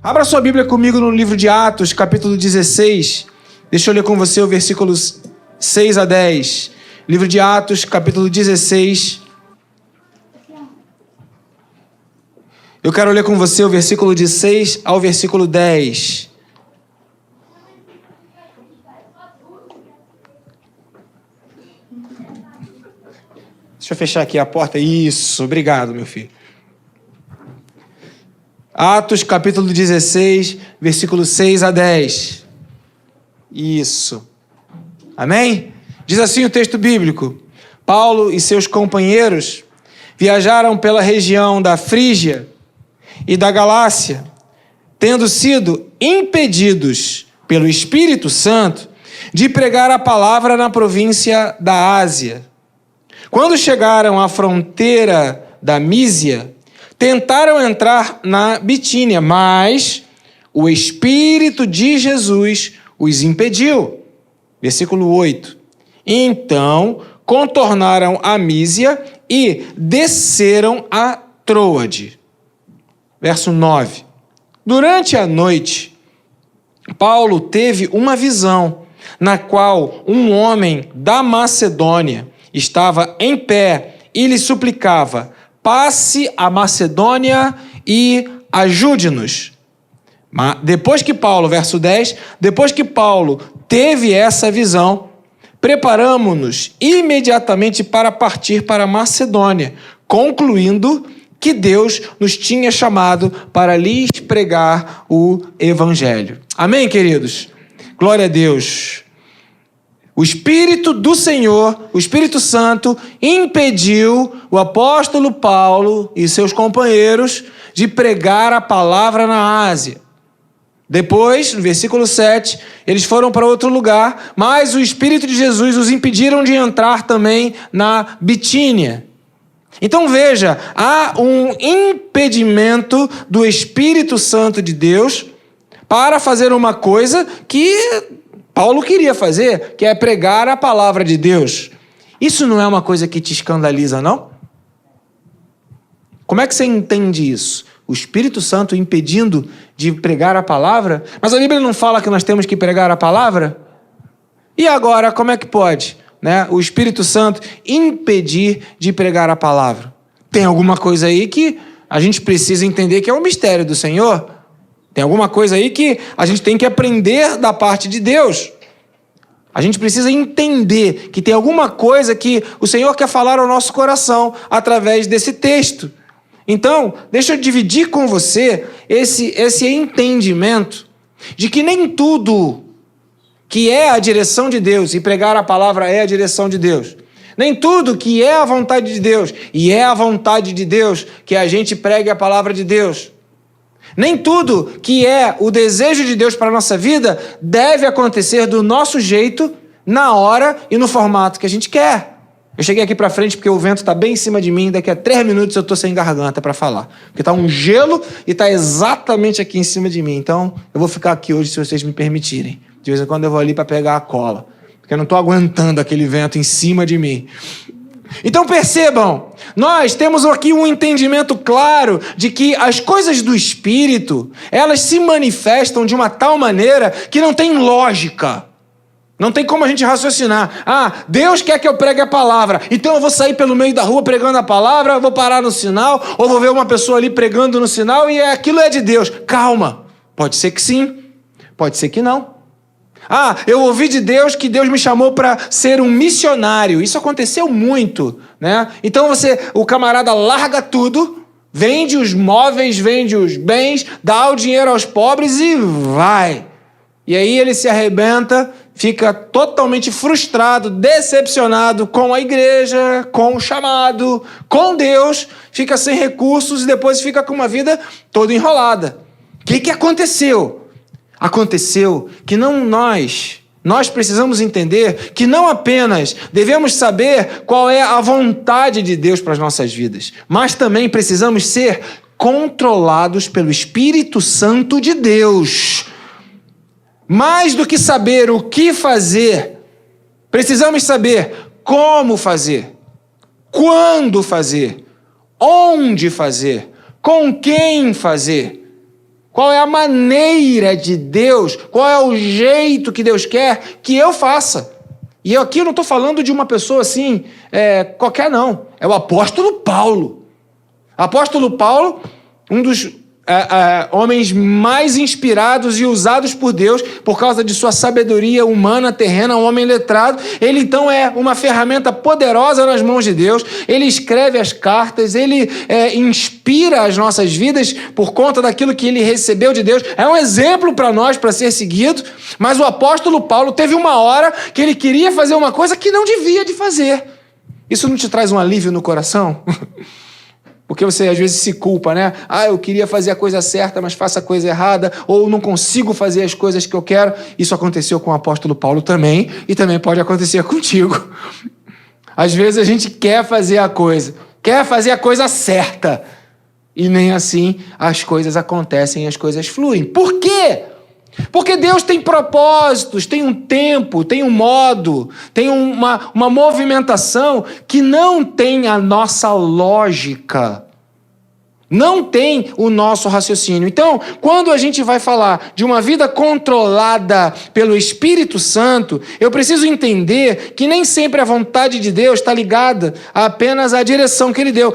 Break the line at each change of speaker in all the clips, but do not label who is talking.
Abra sua Bíblia comigo no livro de Atos, capítulo 16. Deixa eu ler com você o versículos 6 a 10. Livro de Atos, capítulo 16. Eu quero ler com você o versículo de 6 ao versículo 10. Deixa eu fechar aqui a porta. Isso, obrigado, meu filho. Atos, capítulo 16, versículo 6 a 10. Isso. Amém? Diz assim o texto bíblico: Paulo e seus companheiros viajaram pela região da Frígia e da Galácia, tendo sido impedidos pelo Espírito Santo de pregar a palavra na província da Ásia. Quando chegaram à fronteira da Mísia, tentaram entrar na Bitínia, mas o Espírito de Jesus os impediu. Versículo 8. Então, contornaram a Mísia e desceram a Troade. Verso 9. Durante a noite, Paulo teve uma visão, na qual um homem da Macedônia estava em pé e lhe suplicava: passe a Macedônia e ajude-nos. Mas depois que Paulo, verso 10, depois que Paulo teve essa visão, preparamo-nos imediatamente para partir para a Macedônia, concluindo que Deus nos tinha chamado para lhes pregar o Evangelho. Amém, queridos? Glória a Deus. O Espírito do Senhor, o Espírito Santo, impediu o apóstolo Paulo e seus companheiros de pregar a palavra na Ásia. Depois, no versículo 7, eles foram para outro lugar, mas o Espírito de Jesus os impediram de entrar também na Bitínia. Então veja, há um impedimento do Espírito Santo de Deus para fazer uma coisa que Paulo queria fazer, que é pregar a palavra de Deus. Isso não é uma coisa que te escandaliza, não? Como é que você entende isso? O Espírito Santo impedindo de pregar a palavra? Mas a Bíblia não fala que nós temos que pregar a palavra? E agora, como é que pode, né, o Espírito Santo impedir de pregar a palavra? Tem alguma coisa aí que a gente precisa entender que é um mistério do Senhor? Tem alguma coisa aí que a gente tem que aprender da parte de Deus. A gente precisa entender que tem alguma coisa que o Senhor quer falar ao nosso coração através desse texto. Então, deixa eu dividir com você esse entendimento de que nem tudo que é a direção de Deus, e pregar a palavra é a direção de Deus, nem tudo que é a vontade de Deus, e é a vontade de Deus que a gente pregue a palavra de Deus. Nem tudo que é o desejo de Deus para a nossa vida deve acontecer do nosso jeito, na hora e no formato que a gente quer. Eu cheguei aqui para frente porque o vento está bem em cima de mim, daqui a 3 minutos eu estou sem garganta para falar. Porque está um gelo e está exatamente aqui em cima de mim. Então, eu vou ficar aqui hoje se vocês me permitirem. De vez em quando eu vou ali para pegar a cola, porque eu não estou aguentando aquele vento em cima de mim. Então percebam, nós temos aqui um entendimento claro de que as coisas do Espírito, elas se manifestam de uma tal maneira que não tem lógica. Não tem como a gente raciocinar. Ah, Deus quer que eu pregue a palavra, então eu vou sair pelo meio da rua pregando a palavra, eu vou parar no sinal, ou vou ver uma pessoa ali pregando no sinal e aquilo é de Deus. Calma, pode ser que sim, pode ser que não. Ah, eu ouvi de Deus que Deus me chamou para ser um missionário. Isso aconteceu muito, né? Então o camarada larga tudo, vende os móveis, vende os bens, dá o dinheiro aos pobres e vai. E aí ele se arrebenta, fica totalmente frustrado, decepcionado com a igreja, com o chamado, com Deus, fica sem recursos e depois fica com uma vida toda enrolada. O que aconteceu? Aconteceu que nós precisamos entender que não apenas devemos saber qual é a vontade de Deus para as nossas vidas, mas também precisamos ser controlados pelo Espírito Santo de Deus. Mais do que saber o que fazer, precisamos saber como fazer, quando fazer, onde fazer, com quem fazer. qual é a maneira de Deus, qual é o jeito que Deus quer que eu faça. E aqui eu não estou falando de uma pessoa assim, qualquer não. É o apóstolo Paulo. Apóstolo Paulo, um dos homens mais inspirados e usados por Deus por causa de sua sabedoria humana, terrena, um homem letrado. Ele então é uma ferramenta poderosa nas mãos de Deus. Ele escreve as cartas, ele inspira as nossas vidas por conta daquilo que ele recebeu de Deus. É um exemplo para nós, para ser seguido. Mas o apóstolo Paulo teve uma hora que ele queria fazer uma coisa que não devia de fazer. Isso não te traz um alívio no coração? Porque você às vezes se culpa, né? Eu queria fazer a coisa certa, mas faço a coisa errada, ou não consigo fazer as coisas que eu quero. Isso aconteceu com o apóstolo Paulo também, e também pode acontecer contigo. Às vezes a gente quer fazer a coisa certa, e nem assim as coisas acontecem, as coisas fluem. Por quê? Porque Deus tem propósitos, tem um tempo, tem um modo, tem uma movimentação que não tem a nossa lógica, não tem o nosso raciocínio. Então, quando a gente vai falar de uma vida controlada pelo Espírito Santo, eu preciso entender que nem sempre a vontade de Deus está ligada apenas à direção que Ele deu,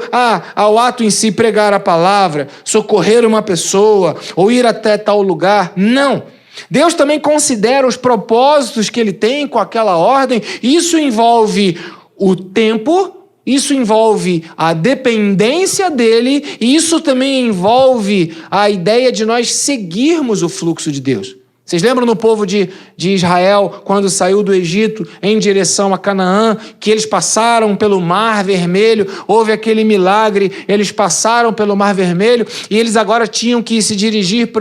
ao ato em si, pregar a palavra, socorrer uma pessoa ou ir até tal lugar. Não. Deus também considera os propósitos que Ele tem com aquela ordem. Isso envolve o tempo, isso envolve a dependência dEle, e isso também envolve a ideia de nós seguirmos o fluxo de Deus. Vocês lembram no povo de Israel, quando saiu do Egito em direção a Canaã, que eles passaram pelo Mar Vermelho, houve aquele milagre, eles passaram pelo Mar Vermelho e eles agora tinham que se dirigir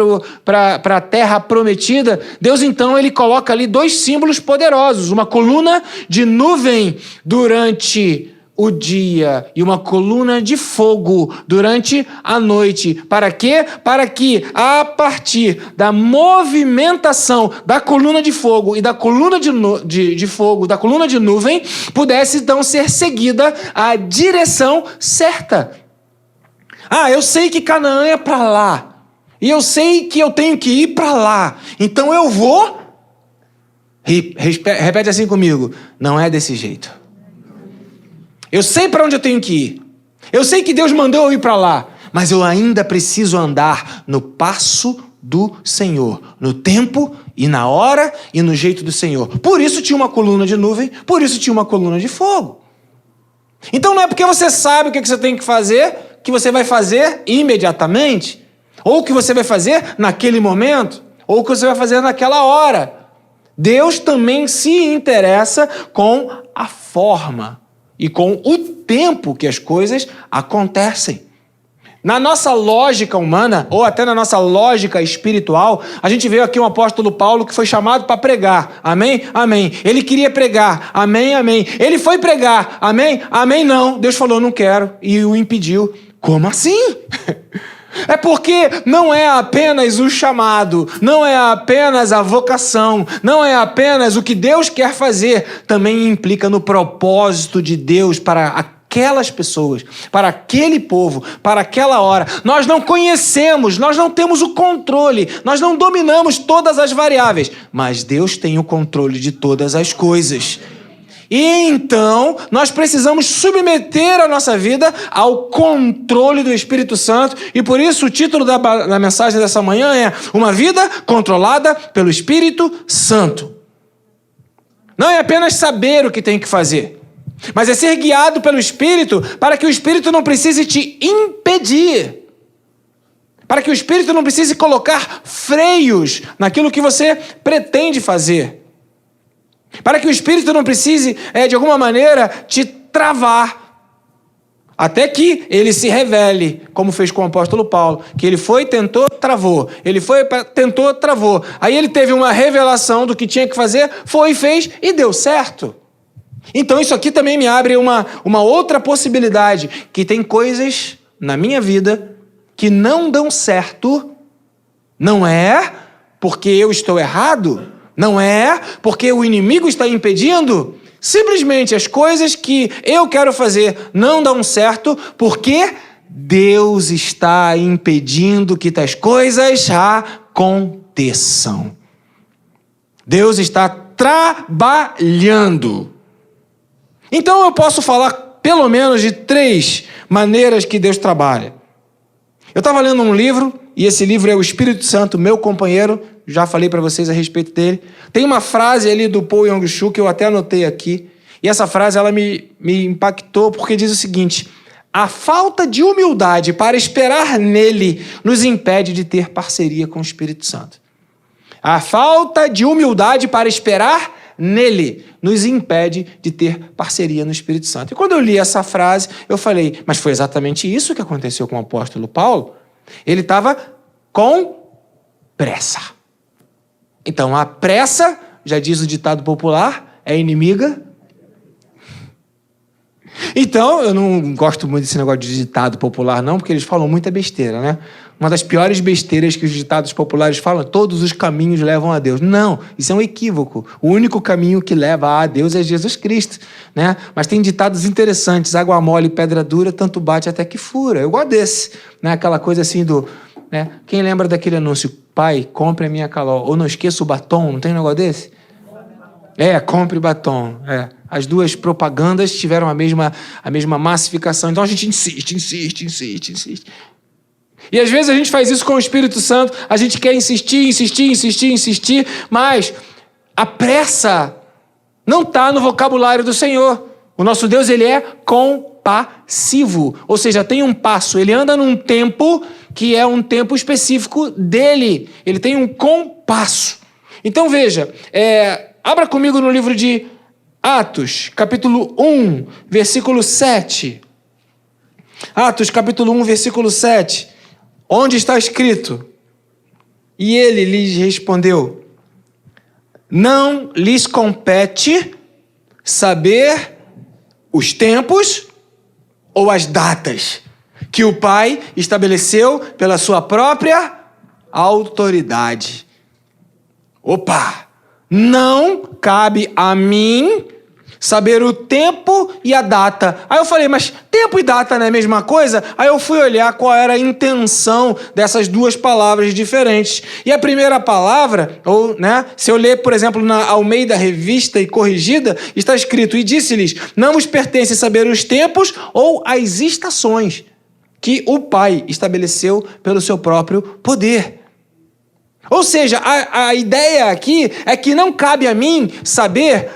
para a terra prometida. Deus então ele coloca ali 2 símbolos poderosos, uma coluna de nuvem durante o dia e uma coluna de fogo durante a noite. Para quê? Para que, a partir da movimentação da coluna de fogo e da coluna de fogo, da coluna de nuvem, pudesse então ser seguida a direção certa. Eu sei que Canaã é para lá. E eu sei que eu tenho que ir para lá. Então eu vou... Repete assim comigo. Não é desse jeito. Eu sei para onde eu tenho que ir. Eu sei que Deus mandou eu ir para lá. Mas eu ainda preciso andar no passo do Senhor. No tempo e na hora e no jeito do Senhor. Por isso tinha uma coluna de nuvem. Por isso tinha uma coluna de fogo. Então não é porque você sabe o que você tem que fazer, que você vai fazer imediatamente. Ou que você vai fazer naquele momento. Ou que você vai fazer naquela hora. Deus também se interessa com a forma e com o tempo que as coisas acontecem. Na nossa lógica humana, ou até na nossa lógica espiritual, a gente vê aqui um apóstolo Paulo que foi chamado para pregar. Amém? Amém. Ele queria pregar. Amém? Amém. Ele foi pregar. Amém? Amém? Não. Deus falou, não quero. E o impediu. Como assim? É porque não é apenas o chamado, não é apenas a vocação, não é apenas o que Deus quer fazer, também implica no propósito de Deus para aquelas pessoas, para aquele povo, para aquela hora. Nós não conhecemos, nós não temos o controle, nós não dominamos todas as variáveis, mas Deus tem o controle de todas as coisas. E então, nós precisamos submeter a nossa vida ao controle do Espírito Santo. E por isso o título da mensagem dessa manhã é Uma Vida Controlada pelo Espírito Santo. Não é apenas saber o que tem que fazer, mas é ser guiado pelo Espírito para que o Espírito não precise te impedir. Para que o Espírito não precise colocar freios naquilo que você pretende fazer. Para que o Espírito não precise, de alguma maneira, te travar. Até que ele se revele, como fez com o apóstolo Paulo. Que ele foi, tentou, travou. Ele foi, tentou, travou. Aí ele teve uma revelação do que tinha que fazer, foi, fez e deu certo. Então isso aqui também me abre uma outra possibilidade. Que tem coisas na minha vida que não dão certo. Não é porque eu estou errado. Não é porque o inimigo está impedindo. Simplesmente as coisas que eu quero fazer não dão certo porque Deus está impedindo que tais coisas aconteçam. Deus está trabalhando. Então eu posso falar pelo menos de 3 maneiras que Deus trabalha. Eu estava lendo um livro, e esse livro é o Espírito Santo, meu companheiro, já falei para vocês a respeito dele. Tem uma frase ali do Paul Yong-Soo que eu até anotei aqui, e essa frase ela me impactou porque diz o seguinte: a falta de humildade para esperar nele nos impede de ter parceria com o Espírito Santo. A falta de humildade para esperar nele nos impede de ter parceria no Espírito Santo. E quando eu li essa frase, eu falei, mas foi exatamente isso que aconteceu com o apóstolo Paulo? Ele estava com pressa. Então, a pressa, já diz o ditado popular, é inimiga. Então, eu não gosto muito desse negócio de ditado popular, não, porque eles falam muita besteira, né? Uma das piores besteiras que os ditados populares falam, todos os caminhos levam a Deus. Não, isso é um equívoco. O único caminho que leva a Deus é Jesus Cristo, né? Mas tem ditados interessantes, água mole, pedra dura, tanto bate até que fura. Eu gosto desse, né? Aquela coisa assim do... né? Quem lembra daquele anúncio? Pai, compre a minha Calol. Ou não esqueça o batom, não tem um negócio desse? Compre batom. As duas propagandas tiveram a mesma massificação. Então a gente insiste. E às vezes a gente faz isso com o Espírito Santo, a gente quer insistir, mas a pressa não está no vocabulário do Senhor. O nosso Deus, ele é compassivo, ou seja, tem um passo, ele anda num tempo que é um tempo específico dele, ele tem um compasso. Então veja, abra comigo no livro de Atos, capítulo 1, versículo 7. Atos, capítulo 1, versículo 7. Onde está escrito? E ele lhes respondeu: não lhes compete saber os tempos ou as datas que o Pai estabeleceu pela sua própria autoridade. Opa! Não cabe a mim saber o tempo e a data. Aí eu falei, mas tempo e data não é a mesma coisa? Aí eu fui olhar qual era a intenção dessas duas palavras diferentes. E a primeira palavra, se eu ler, por exemplo, na Almeida Revista e Corrigida, está escrito: e disse-lhes, não vos pertence saber os tempos ou as estações que o Pai estabeleceu pelo seu próprio poder. Ou seja, a ideia aqui é que não cabe a mim saber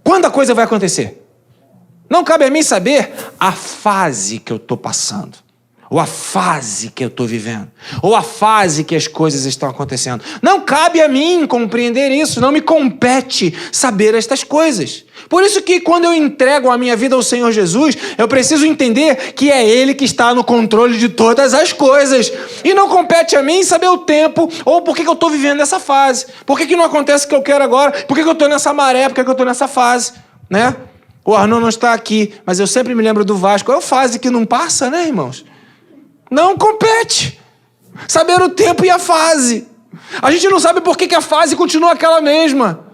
quando a coisa vai acontecer. Não cabe a mim saber a fase que eu estou passando, ou a fase que eu estou vivendo, ou a fase que as coisas estão acontecendo. Não cabe a mim compreender isso, não me compete saber estas coisas. Por isso que quando eu entrego a minha vida ao Senhor Jesus, eu preciso entender que é Ele que está no controle de todas as coisas. E não compete a mim saber o tempo, ou por que eu estou vivendo nessa fase. Por que não acontece o que eu quero agora? Por que eu estou nessa maré? Por que eu estou nessa fase? Né? O Arnon não está aqui, mas eu sempre me lembro do Vasco. É a fase que não passa, né, irmãos? Não compete saber o tempo e a fase. A gente não sabe por que a fase continua aquela mesma.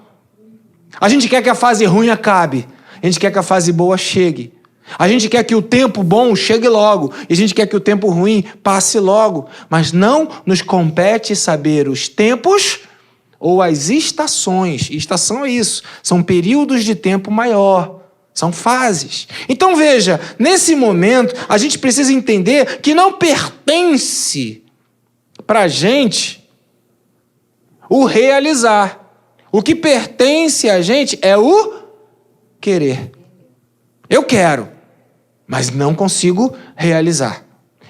A gente quer que a fase ruim acabe. A gente quer que a fase boa chegue. A gente quer que o tempo bom chegue logo. E a gente quer que o tempo ruim passe logo. Mas não nos compete saber os tempos ou as estações. E estação é isso. São períodos de tempo maior. São fases. Então veja, nesse momento, a gente precisa entender que não pertence para a gente o realizar. O que pertence a gente é o querer. Eu quero, mas não consigo realizar.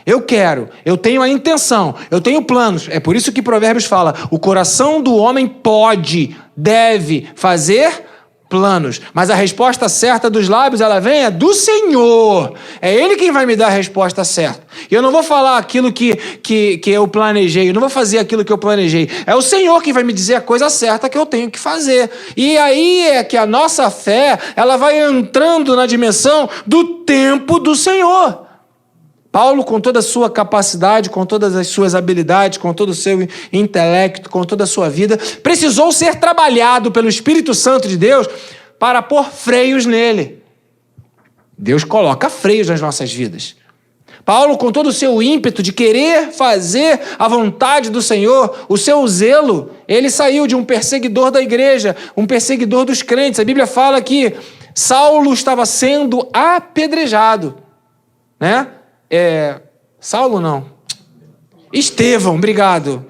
Eu quero, eu tenho a intenção, eu tenho planos. É por isso que Provérbios fala, o coração do homem pode, deve fazer planos, mas a resposta certa dos lábios, ela vem do Senhor. É Ele quem vai me dar a resposta certa. E eu não vou falar aquilo que eu planejei, eu não vou fazer aquilo que eu planejei. É o Senhor quem vai me dizer a coisa certa que eu tenho que fazer. E aí é que a nossa fé, ela vai entrando na dimensão do tempo do Senhor. Paulo, com toda a sua capacidade, com todas as suas habilidades, com todo o seu intelecto, com toda a sua vida, precisou ser trabalhado pelo Espírito Santo de Deus para pôr freios nele. Deus coloca freios nas nossas vidas. Paulo, com todo o seu ímpeto de querer fazer a vontade do Senhor, o seu zelo, ele saiu de um perseguidor da igreja, um perseguidor dos crentes. A Bíblia fala que Saulo estava sendo apedrejado, né? Saulo não. Estevão, obrigado.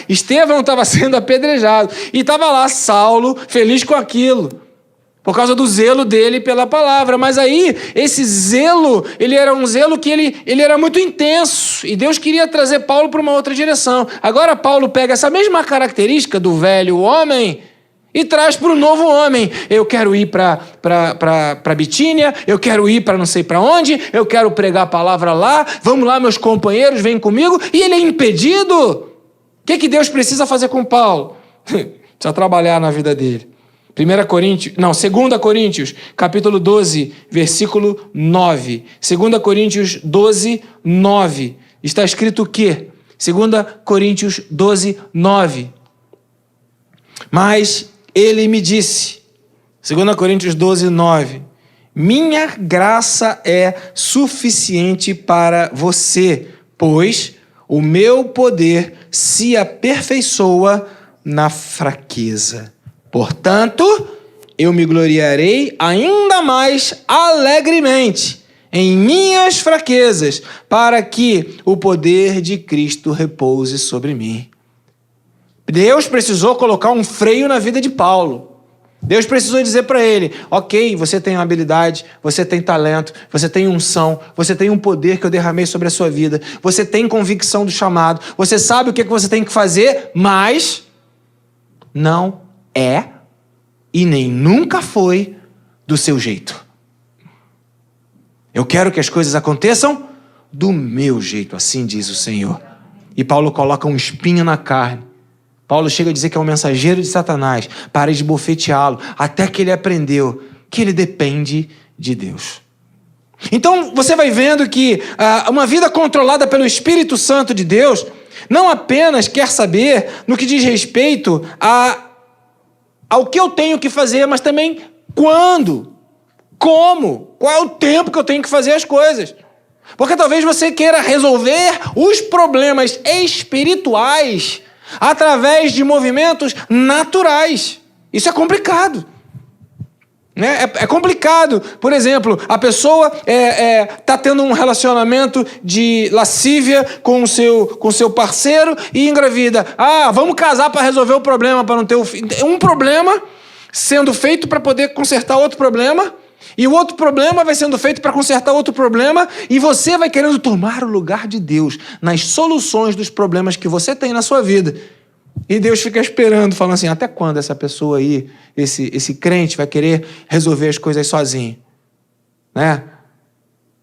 Estevão estava sendo apedrejado e estava lá Saulo feliz com aquilo, por causa do zelo dele pela palavra. Mas aí, esse zelo, ele era um zelo que ele era muito intenso. E Deus queria trazer Paulo para uma outra direção. Agora Paulo pega essa mesma característica do velho homem e traz para o novo homem. Eu quero ir para Bitínia, eu quero ir para não sei para onde, eu quero pregar a palavra lá, vamos lá meus companheiros, vem comigo. E ele é impedido. O que Deus precisa fazer com Paulo? Precisa trabalhar na vida dele. 2 Coríntios, capítulo 12, versículo 9. 2 Coríntios 12, 9. Está escrito o quê? 2 Coríntios 12, 9. Mas ele me disse, 2 Coríntios 12, 9, minha graça é suficiente para você, pois o meu poder se aperfeiçoa na fraqueza. Portanto, eu me gloriarei ainda mais alegremente em minhas fraquezas, para que o poder de Cristo repouse sobre mim. Deus precisou colocar um freio na vida de Paulo. Deus precisou dizer para ele, ok, você tem habilidade, você tem talento, você tem unção, você tem um poder que eu derramei sobre a sua vida, você tem convicção do chamado, você sabe o que você tem que fazer, mas não é e nem nunca foi do seu jeito. Eu quero que as coisas aconteçam do meu jeito, assim diz o Senhor. E Paulo coloca um espinho na carne. Paulo chega a dizer que é um mensageiro de Satanás para esbofeteá-lo, até que ele aprendeu que ele depende de Deus. Então você vai vendo que uma vida controlada pelo Espírito Santo de Deus não apenas quer saber no que diz respeito ao que eu tenho que fazer, mas também quando, como, qual é o tempo que eu tenho que fazer as coisas. Porque talvez você queira resolver os problemas espirituais através de movimentos naturais. Isso é complicado. Né? É complicado. Por exemplo, a pessoa está tendo um relacionamento de lascívia com o seu parceiro e engravida. Vamos casar para resolver o problema, para não ter um problema sendo feito para poder consertar outro problema, e o outro problema vai sendo feito para consertar outro problema, e você vai querendo tomar o lugar de Deus nas soluções dos problemas que você tem na sua vida. E Deus fica esperando, falando assim, até quando essa pessoa aí, esse crente vai querer resolver as coisas sozinho? Né?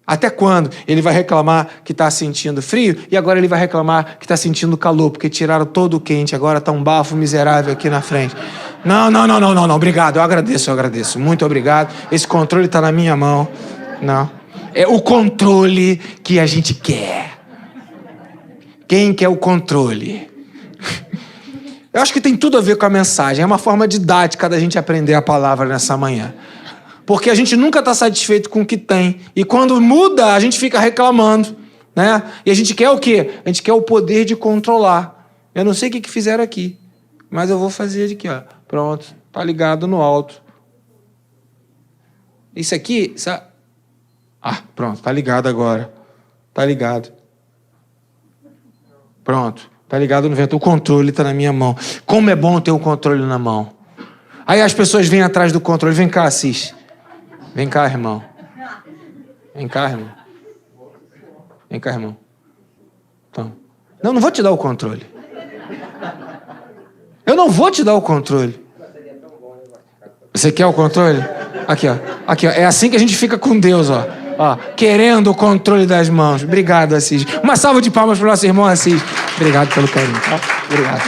Até quando ele vai reclamar que está sentindo frio e agora ele vai reclamar que está sentindo calor, porque tiraram todo o quente, agora está um bafo miserável aqui na frente. Não, obrigado, eu agradeço, muito obrigado, esse controle está na minha mão. Não, é o controle que a gente quer. Quem quer o controle? Eu acho que tem tudo a ver com a mensagem. É uma forma didática da gente aprender a palavra nessa manhã. Porque a gente nunca está satisfeito com o que tem. E quando muda, a gente fica reclamando. Né? E a gente quer o quê? A gente quer o poder de controlar. Eu não sei o que fizeram aqui, mas eu vou fazer aqui, ó. Pronto, tá ligado no alto. Isso aqui... pronto, tá ligado agora. Tá ligado. Pronto. Tá ligado no vento? O controle tá na minha mão. Como é bom ter o controle na mão. Aí as pessoas vêm atrás do controle. Vem cá, Assis. Vem cá, irmão. Vem cá, irmão. Vem cá, irmão. Então. Não vou te dar o controle. Eu não vou te dar o controle. Você quer o controle? Aqui, ó. É assim que a gente fica com Deus, ó. Querendo o controle das mãos. Obrigado, Assis. Uma salva de palmas para o nosso irmão Assis. Obrigado pelo carinho. Tá? Obrigado.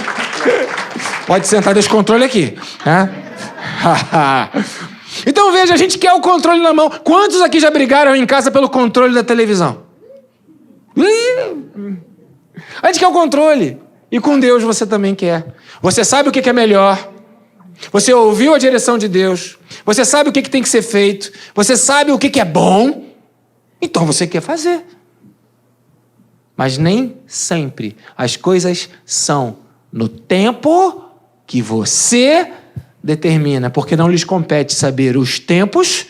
Pode sentar, deixa o controle aqui. Então veja, a gente quer o controle na mão. Quantos aqui já brigaram em casa pelo controle da televisão? A gente quer o controle. E com Deus você também quer. Você sabe o que é melhor. Você ouviu a direção de Deus. Você sabe o que tem que ser feito. Você sabe o que é bom. Então você quer fazer. Mas nem sempre as coisas são no tempo que você determina, porque não lhes compete saber os tempos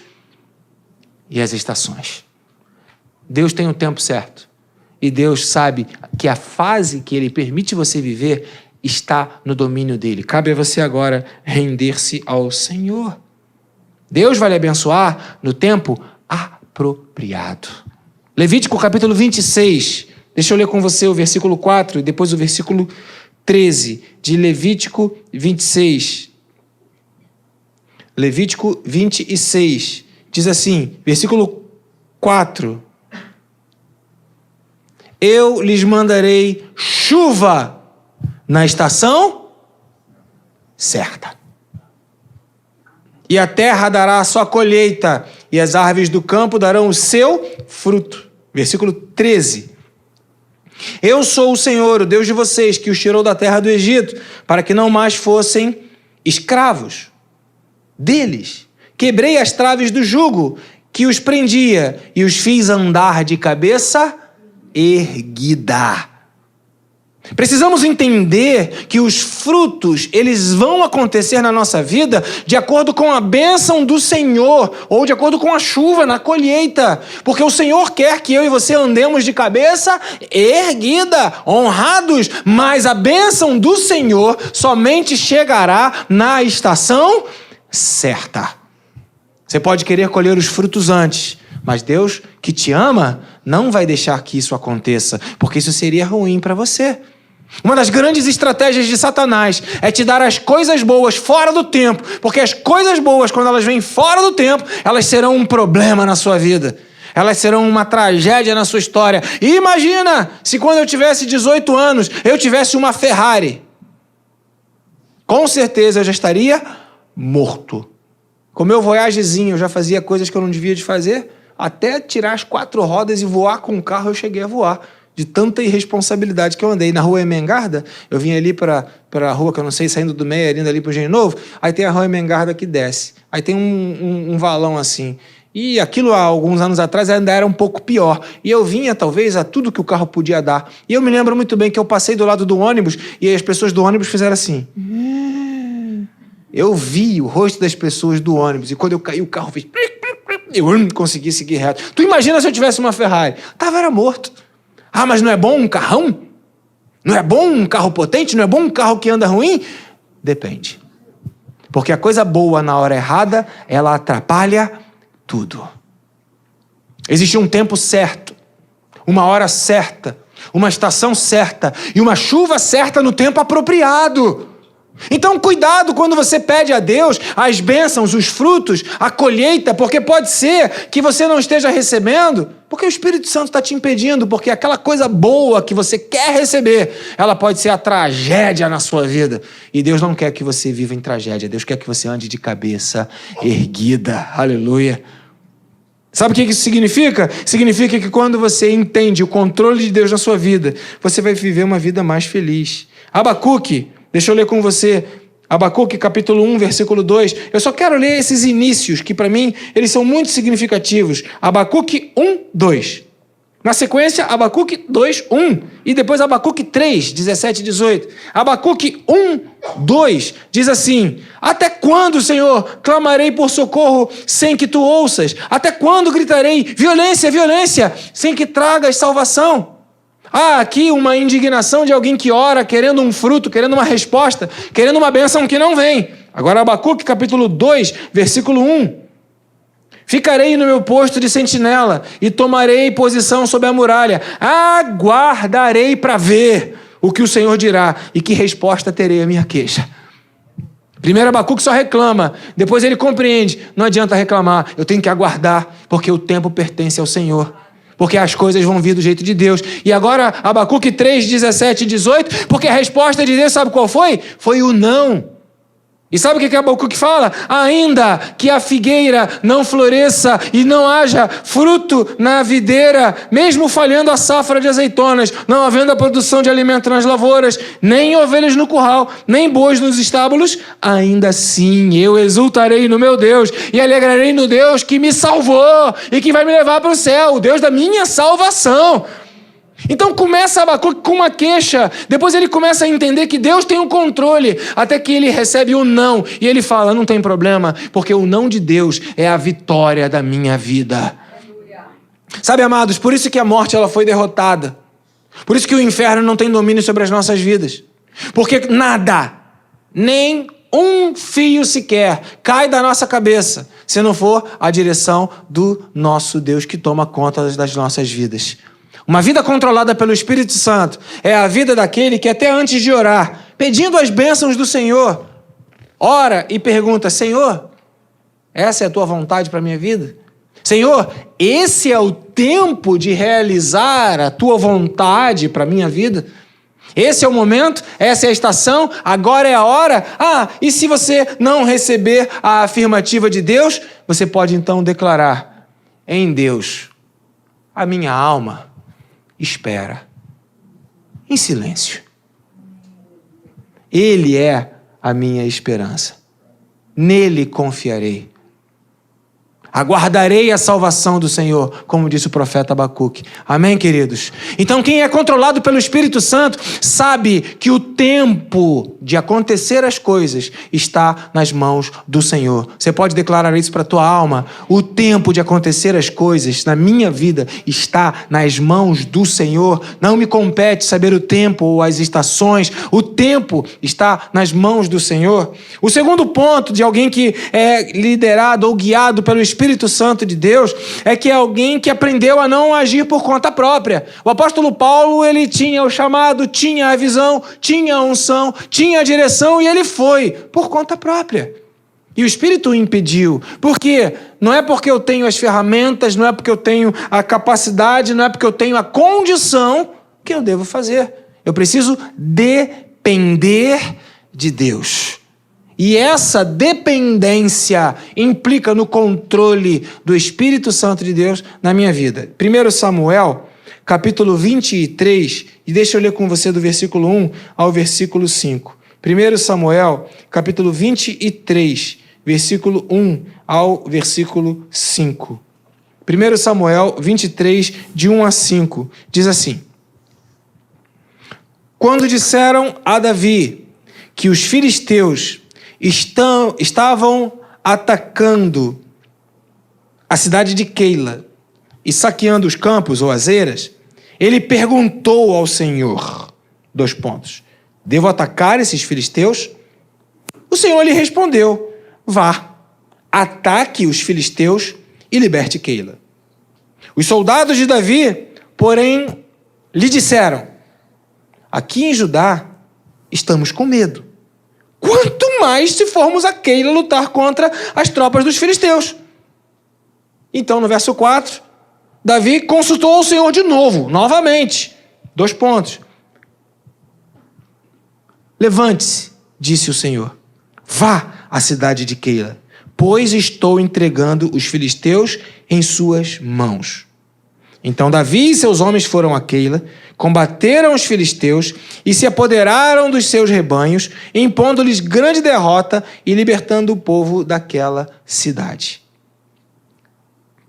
e as estações. Deus tem o tempo certo. E Deus sabe que a fase que Ele permite você viver está no domínio dEle. Cabe a você agora render-se ao Senhor. Deus vai lhe abençoar no tempo apropriado. Levítico capítulo 26. Deixa eu ler com você o versículo 4 e depois o versículo 13 de Levítico 26. Levítico 26. Diz assim, versículo 4. Eu lhes mandarei chuva na estação certa. E a terra dará a sua colheita, e as árvores do campo darão o seu fruto. Versículo 13. Eu sou o Senhor, o Deus de vocês, que os tirou da terra do Egito, para que não mais fossem escravos deles. Quebrei as traves do jugo que os prendia, e os fiz andar de cabeça erguida. Precisamos entender que os frutos, eles vão acontecer na nossa vida de acordo com a bênção do Senhor, ou de acordo com a chuva na colheita, porque o Senhor quer que eu e você andemos de cabeça erguida, honrados, mas a bênção do Senhor somente chegará na estação certa. Você pode querer colher os frutos antes, mas Deus, que te ama, não vai deixar que isso aconteça, porque isso seria ruim para você. Uma das grandes estratégias de Satanás é te dar as coisas boas fora do tempo, porque as coisas boas, quando elas vêm fora do tempo, elas serão um problema na sua vida. Elas serão uma tragédia na sua história. E imagina se quando eu tivesse 18 anos, eu tivesse uma Ferrari. Com certeza eu já estaria morto. Com o meu Voyagezinho, eu já fazia coisas que eu não devia de fazer. Até tirar as 4 rodas e voar com o carro, eu cheguei a voar. De tanta irresponsabilidade que eu andei. Na rua Emengarda, eu vim ali para a rua, que eu não sei, saindo do meio, indo ali para o Engenho Novo, aí tem a rua Emengarda que desce. Aí tem um valão assim. E aquilo há alguns anos atrás ainda era um pouco pior. E eu vinha, talvez, a tudo que o carro podia dar. E eu me lembro muito bem que eu passei do lado do ônibus e as pessoas do ônibus fizeram assim. Eu vi o rosto das pessoas do ônibus. E quando eu caí, o carro fez... Eu não consegui seguir reto. Tu imagina se eu tivesse uma Ferrari? Era morto. Ah, mas não é bom um carrão? Não é bom um carro potente? Não é bom um carro que anda ruim? Depende. Porque a coisa boa na hora errada, ela atrapalha tudo. Existe um tempo certo, uma hora certa, uma estação certa e uma chuva certa no tempo apropriado. Então, cuidado quando você pede a Deus as bênçãos, os frutos, a colheita, porque pode ser que você não esteja recebendo, porque o Espírito Santo está te impedindo, porque aquela coisa boa que você quer receber, ela pode ser a tragédia na sua vida. E Deus não quer que você viva em tragédia, Deus quer que você ande de cabeça erguida. Aleluia. Sabe o que isso significa? Significa que quando você entende o controle de Deus na sua vida, você vai viver uma vida mais feliz. Abacuque, deixa eu ler com você, Abacuque capítulo 1, versículo 2. Eu só quero ler esses inícios, que para mim, eles são muito significativos. Abacuque 1, 2. Na sequência, Abacuque 2, 1. E depois Abacuque 3, 17 e 18. Abacuque 1, 2 diz assim: até quando, Senhor, clamarei por socorro sem que tu ouças? Até quando gritarei violência, violência, sem que tragas salvação? Há aqui uma indignação de alguém que ora querendo um fruto, querendo uma resposta, querendo uma bênção que não vem. Agora Abacuque capítulo 2, versículo 1. Ficarei no meu posto de sentinela e tomarei posição sobre a muralha. Aguardarei para ver o que o Senhor dirá e que resposta terei à minha queixa. Primeiro Abacuque só reclama, depois ele compreende. Não adianta reclamar, eu tenho que aguardar, porque o tempo pertence ao Senhor. Porque as coisas vão vir do jeito de Deus. E agora Abacuque 3, 17 e 18, porque a resposta de Deus sabe qual foi? Foi o não. E sabe o que Abacuque fala? Ainda que a figueira não floresça e não haja fruto na videira, mesmo falhando a safra de azeitonas, não havendo a produção de alimento nas lavouras, nem ovelhas no curral, nem bois nos estábulos, ainda assim eu exultarei no meu Deus e alegrarei no Deus que me salvou e que vai me levar para o céu, o Deus da minha salvação. Então começa Abacuque com uma queixa, depois ele começa a entender que Deus tem o controle, até que ele recebe o não, e ele fala, não tem problema, porque o não de Deus é a vitória da minha vida. Sabe, amados, por isso que a morte ela foi derrotada, por isso que o inferno não tem domínio sobre as nossas vidas, porque nada, nem um fio sequer cai da nossa cabeça, se não for a direção do nosso Deus que toma conta das nossas vidas. Uma vida controlada pelo Espírito Santo é a vida daquele que até antes de orar, pedindo as bênçãos do Senhor, ora e pergunta, Senhor, essa é a tua vontade para a minha vida? Senhor, esse é o tempo de realizar a tua vontade para a minha vida? Esse é o momento, essa é a estação, agora é a hora. E se você não receber a afirmativa de Deus, você pode então declarar, em Deus, a minha alma espera, em silêncio. Ele é a minha esperança. Nele confiarei. Aguardarei a salvação do Senhor, como disse o profeta Abacuque. Amém, queridos? Então, quem é controlado pelo Espírito Santo sabe que o tempo de acontecer as coisas está nas mãos do Senhor. Você pode declarar isso para a tua alma. O tempo de acontecer as coisas na minha vida está nas mãos do Senhor. Não me compete saber o tempo ou as estações. O tempo está nas mãos do Senhor. O segundo ponto de alguém que é liderado ou guiado pelo Espírito Santo de Deus é que é alguém que aprendeu a não agir por conta própria. O apóstolo Paulo, ele tinha o chamado, tinha a visão, tinha a unção, tinha a direção e ele foi por conta própria. E o Espírito o impediu. Por quê? Não é porque eu tenho as ferramentas, não é porque eu tenho a capacidade, não é porque eu tenho a condição que eu devo fazer. Eu preciso depender de Deus. E essa dependência implica no controle do Espírito Santo de Deus na minha vida. 1 Samuel, capítulo 23, e deixa eu ler com você do versículo 1 ao versículo 5. 1 Samuel, capítulo 23, versículo 1 ao versículo 5. 1 Samuel 23, de 1 a 5, diz assim: Quando disseram a Davi que os filisteus estavam atacando a cidade de Keila e saqueando os campos ou as eiras, ele perguntou ao Senhor, devo atacar esses filisteus? O Senhor lhe respondeu, vá, ataque os filisteus e liberte Keila. Os soldados de Davi, porém, lhe disseram, aqui em Judá estamos com medo. Quanto mais se formos a Keila lutar contra as tropas dos filisteus. Então, no verso 4, Davi consultou o Senhor de novo, novamente. Levante-se, disse o Senhor, vá à cidade de Keila, pois estou entregando os filisteus em suas mãos. Então Davi e seus homens foram a Keila, combateram os filisteus e se apoderaram dos seus rebanhos, impondo-lhes grande derrota e libertando o povo daquela cidade.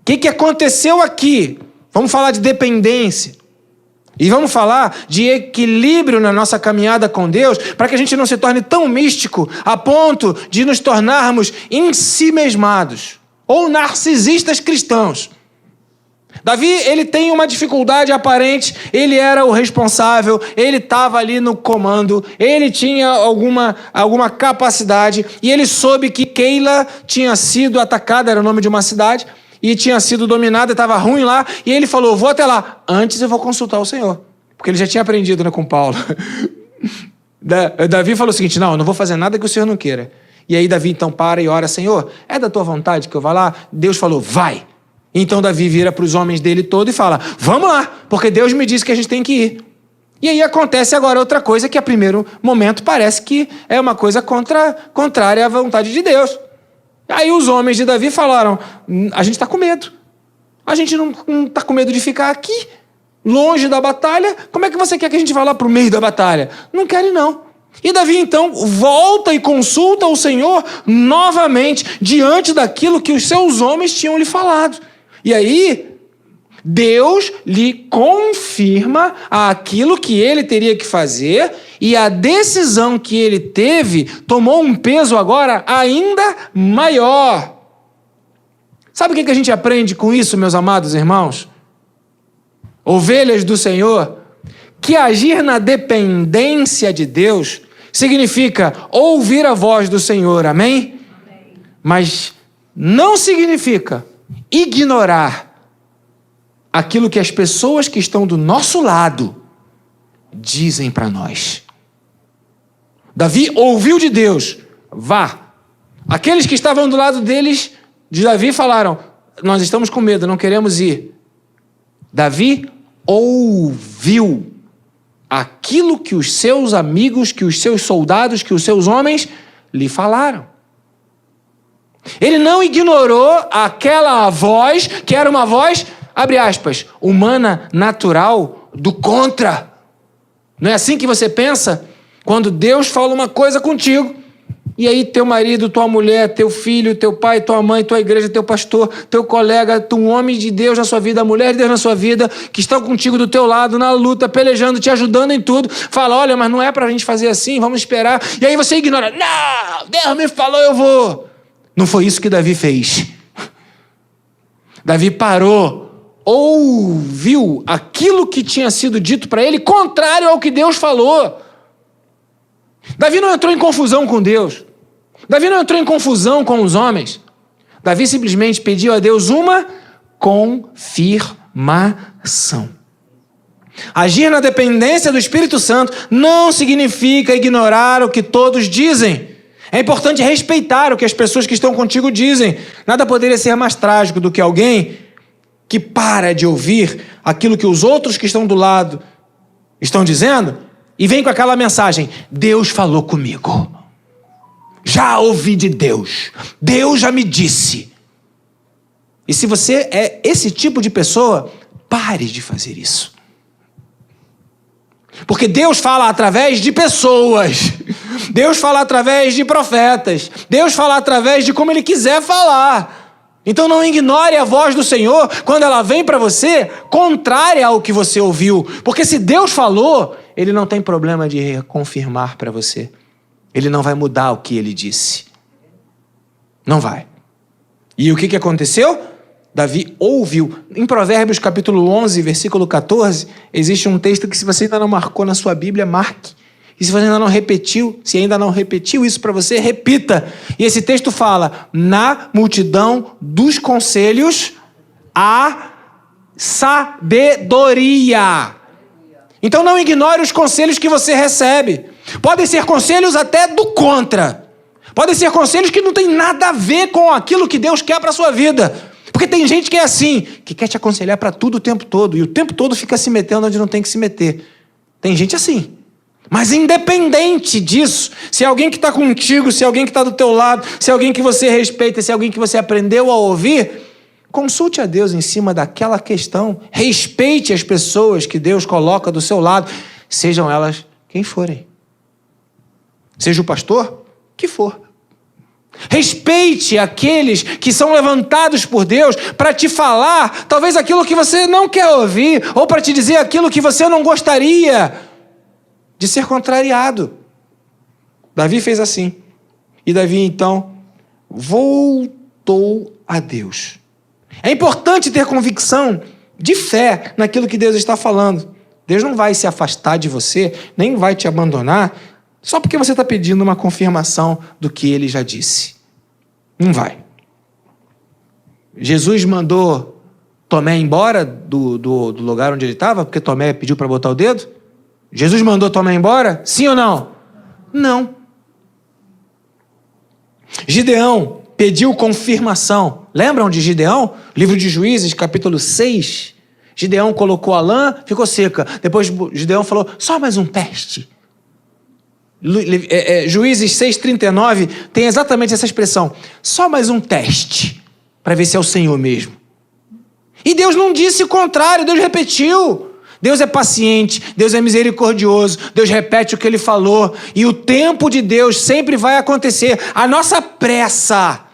O que aconteceu aqui? Vamos falar de dependência. E vamos falar de equilíbrio na nossa caminhada com Deus, para que a gente não se torne tão místico a ponto de nos tornarmos ensimesmados ou narcisistas cristãos. Davi, ele tem uma dificuldade aparente, ele era o responsável, ele estava ali no comando, ele tinha alguma capacidade, e ele soube que Keila tinha sido atacada, era o nome de uma cidade, e tinha sido dominada, estava ruim lá, e ele falou, vou até lá, antes eu vou consultar o Senhor, porque ele já tinha aprendido, né, com Paulo. Davi falou o seguinte, não, eu não vou fazer nada que o Senhor não queira. E aí Davi então para e ora, Senhor, é da tua vontade que eu vá lá? Deus falou, vai. Então Davi vira para os homens dele todo e fala, vamos lá, porque Deus me disse que a gente tem que ir. E aí acontece agora outra coisa que a primeiro momento parece que é uma coisa contrária à vontade de Deus. Aí os homens de Davi falaram, a gente está com medo. A gente não está com medo de ficar aqui, longe da batalha. Como é que você quer que a gente vá lá para o meio da batalha? Não querem não. E Davi então volta e consulta o Senhor novamente diante daquilo que os seus homens tinham lhe falado. E aí, Deus lhe confirma aquilo que ele teria que fazer e a decisão que ele teve tomou um peso agora ainda maior. Sabe o que a gente aprende com isso, meus amados irmãos? Ovelhas do Senhor, que agir na dependência de Deus significa ouvir a voz do Senhor, amém? Amém. Mas não significa ignorar aquilo que as pessoas que estão do nosso lado dizem para nós. Davi ouviu de Deus, vá. Aqueles que estavam do lado de Davi falaram, nós estamos com medo, não queremos ir. Davi ouviu aquilo que os seus amigos, que os seus soldados, que os seus homens lhe falaram. Ele não ignorou aquela voz, que era uma voz, abre aspas, humana, natural, do contra. Não é assim que você pensa? Quando Deus fala uma coisa contigo, e aí teu marido, tua mulher, teu filho, teu pai, tua mãe, tua igreja, teu pastor, teu colega, um homem de Deus na sua vida, a mulher de Deus na sua vida, que estão contigo do teu lado, na luta, pelejando, te ajudando em tudo, fala, olha, mas não é pra gente fazer assim, vamos esperar. E aí você ignora, não, Deus me falou, eu vou. Não foi isso que Davi fez. Davi parou, ouviu aquilo que tinha sido dito para ele, contrário ao que Deus falou. Davi não entrou em confusão com Deus. Davi não entrou em confusão com os homens. Davi simplesmente pediu a Deus uma confirmação. Agir na dependência do Espírito Santo não significa ignorar o que todos dizem. É importante respeitar o que as pessoas que estão contigo dizem. Nada poderia ser mais trágico do que alguém que para de ouvir aquilo que os outros que estão do lado estão dizendo e vem com aquela mensagem, Deus falou comigo. Já ouvi de Deus. Deus já me disse. E se você é esse tipo de pessoa, pare de fazer isso. Porque Deus fala através de pessoas. Deus fala através de profetas. Deus fala através de como Ele quiser falar. Então não ignore a voz do Senhor quando ela vem para você contrária ao que você ouviu. Porque se Deus falou, Ele não tem problema de confirmar para você. Ele não vai mudar o que Ele disse. Não vai. E o que aconteceu? Davi ouviu. Em Provérbios capítulo 11, versículo 14, existe um texto que se você ainda não marcou na sua Bíblia, marque. E se você ainda não repetiu, se ainda não repetiu isso para você, repita. E esse texto fala, na multidão dos conselhos, há sabedoria. Então não ignore os conselhos que você recebe. Podem ser conselhos até do contra. Podem ser conselhos que não tem nada a ver com aquilo que Deus quer para a sua vida. Porque tem gente que é assim, que quer te aconselhar para tudo o tempo todo. E o tempo todo fica se metendo onde não tem que se meter. Tem gente assim. Mas independente disso, se é alguém que está contigo, se é alguém que está do teu lado, se é alguém que você respeita, se é alguém que você aprendeu a ouvir, consulte a Deus em cima daquela questão. Respeite as pessoas que Deus coloca do seu lado, sejam elas quem forem. Seja o pastor, que for. Respeite aqueles que são levantados por Deus para te falar talvez aquilo que você não quer ouvir ou para te dizer aquilo que você não gostaria de ser contrariado. Davi fez assim. E Davi então voltou a Deus. É importante ter convicção de fé naquilo que Deus está falando. Deus não vai se afastar de você, nem vai te abandonar só porque você está pedindo uma confirmação do que Ele já disse. Não vai. Jesus mandou Tomé embora do lugar onde ele estava, porque Tomé pediu para botar o dedo? Jesus mandou Tomé embora? Sim ou não? Não. Gideão pediu confirmação. Lembram de Gideão? Livro de Juízes, capítulo 6. Gideão colocou a lã, ficou seca. Depois Gideão falou, só mais um teste. Juízes 6,39 tem exatamente essa expressão. Só mais um teste, para ver se é o Senhor mesmo. E Deus não disse o contrário, Deus repetiu. Deus é paciente, Deus é misericordioso, Deus repete o que Ele falou. E o tempo de Deus sempre vai acontecer. A nossa pressa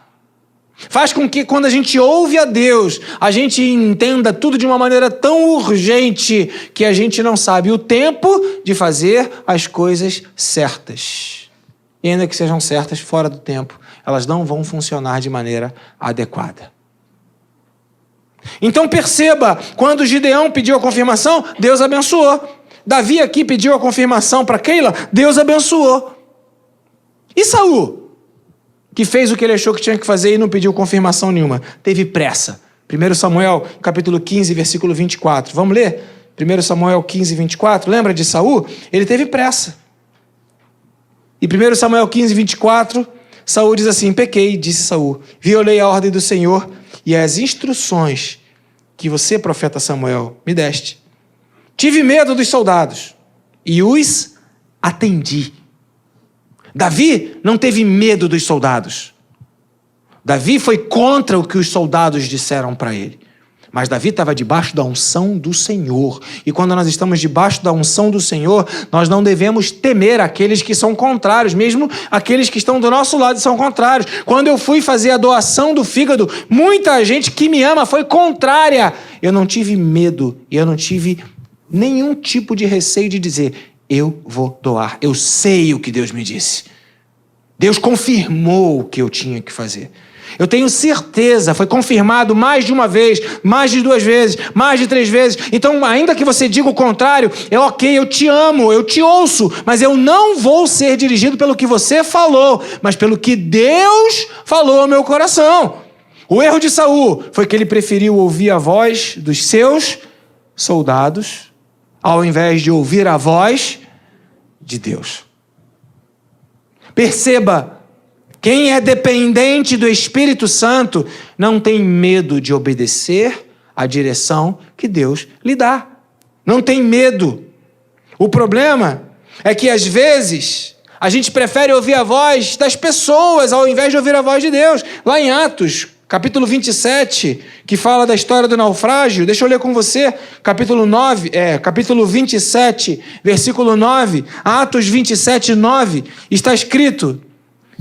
Faz com que quando a gente ouve a Deus, a gente entenda tudo de uma maneira tão urgente que a gente não sabe o tempo de fazer as coisas certas. E ainda que sejam certas fora do tempo, elas não vão funcionar de maneira adequada. Então perceba, quando Gideão pediu a confirmação, Deus abençoou. Davi aqui pediu a confirmação para Keila, Deus abençoou. E Saul, que fez o que ele achou que tinha que fazer e não pediu confirmação nenhuma, teve pressa. 1 Samuel, capítulo 15, versículo 24. Vamos ler? 1 Samuel 15, 24. Lembra de Saul? Ele teve pressa. E 1 Samuel 15, 24, Saul diz assim: pequei, disse Saul, violei a ordem do Senhor e as instruções que você, profeta Samuel, me deste. Tive medo dos soldados e os atendi. Davi não teve medo dos soldados. Davi foi contra o que os soldados disseram para ele. Mas Davi estava debaixo da unção do Senhor. E quando nós estamos debaixo da unção do Senhor, nós não devemos temer aqueles que são contrários, mesmo aqueles que estão do nosso lado são contrários. Quando eu fui fazer a doação do fígado, muita gente que me ama foi contrária. Eu não tive medo e eu não tive nenhum tipo de receio de dizer: eu vou doar. Eu sei o que Deus me disse. Deus confirmou o que eu tinha que fazer. Eu tenho certeza, foi confirmado mais de uma vez, mais de 2 vezes, mais de 3 vezes. Então, ainda que você diga o contrário, é ok, eu te amo, eu te ouço, mas eu não vou ser dirigido pelo que você falou, mas pelo que Deus falou ao meu coração. O erro de Saul foi que ele preferiu ouvir a voz dos seus soldados, ao invés de ouvir a voz de Deus. Perceba, quem é dependente do Espírito Santo não tem medo de obedecer à direção que Deus lhe dá. Não tem medo. O problema é que, às vezes, a gente prefere ouvir a voz das pessoas ao invés de ouvir a voz de Deus. Lá em Atos, capítulo 27, que fala da história do naufrágio, deixa eu ler com você, capítulo 27, versículo 9, Atos 27, 9, está escrito: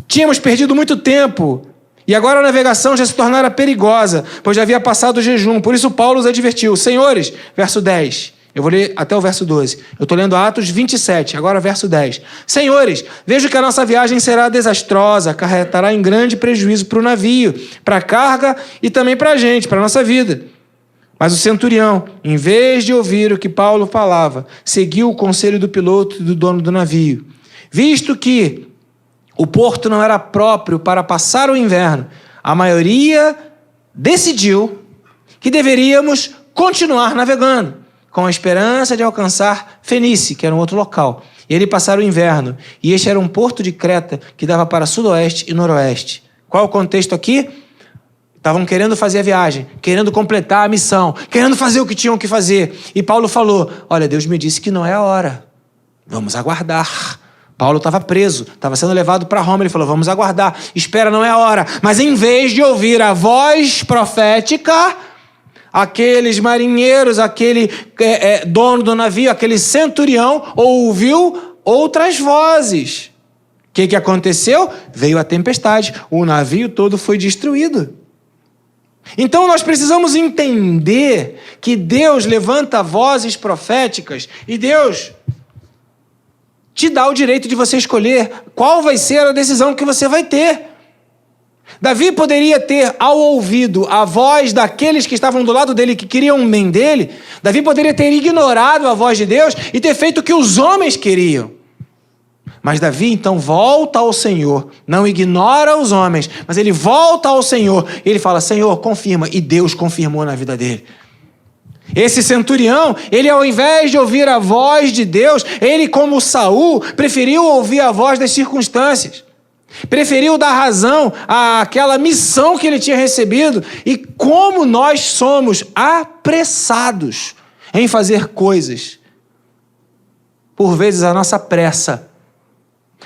tínhamos perdido muito tempo, e agora a navegação já se tornara perigosa, pois já havia passado o jejum. Por isso Paulo os advertiu: senhores, verso 10, eu vou ler até o verso 12. Eu estou lendo Atos 27, agora verso 10. Senhores, vejo que a nossa viagem será desastrosa, acarretará em grande prejuízo para o navio, para a carga e também para a gente, para a nossa vida. Mas o centurião, em vez de ouvir o que Paulo falava, seguiu o conselho do piloto e do dono do navio. Visto que o porto não era próprio para passar o inverno, a maioria decidiu que deveríamos continuar navegando, com a esperança de alcançar Fenice, que era um outro local, e ele passar o inverno. E este era um porto de Creta que dava para sudoeste e noroeste. Qual é o contexto aqui? Estavam querendo fazer a viagem, querendo completar a missão, querendo fazer o que tinham que fazer. E Paulo falou: olha, Deus me disse que não é a hora, vamos aguardar. Paulo estava preso, estava sendo levado para Roma. Ele falou: vamos aguardar, espera, não é a hora. Mas em vez de ouvir a voz profética, aqueles marinheiros, aquele dono do navio, aquele centurião, ouviu outras vozes. O que aconteceu? Veio a tempestade, o navio todo foi destruído. Então nós precisamos entender que Deus levanta vozes proféticas e Deus te dá o direito de você escolher qual vai ser a decisão que você vai ter. Davi poderia ter, ao ouvido a voz daqueles que estavam do lado dele, que queriam o bem dele, Davi poderia ter ignorado a voz de Deus e ter feito o que os homens queriam. Mas Davi então volta ao Senhor, não ignora os homens, mas ele volta ao Senhor e ele fala: Senhor, confirma. E Deus confirmou na vida dele. Esse centurião, ele ao invés de ouvir a voz de Deus, ele, como Saul, preferiu ouvir a voz das circunstâncias. Preferiu dar razão àquela missão que ele tinha recebido. E como nós somos apressados em fazer coisas, por vezes a nossa pressa,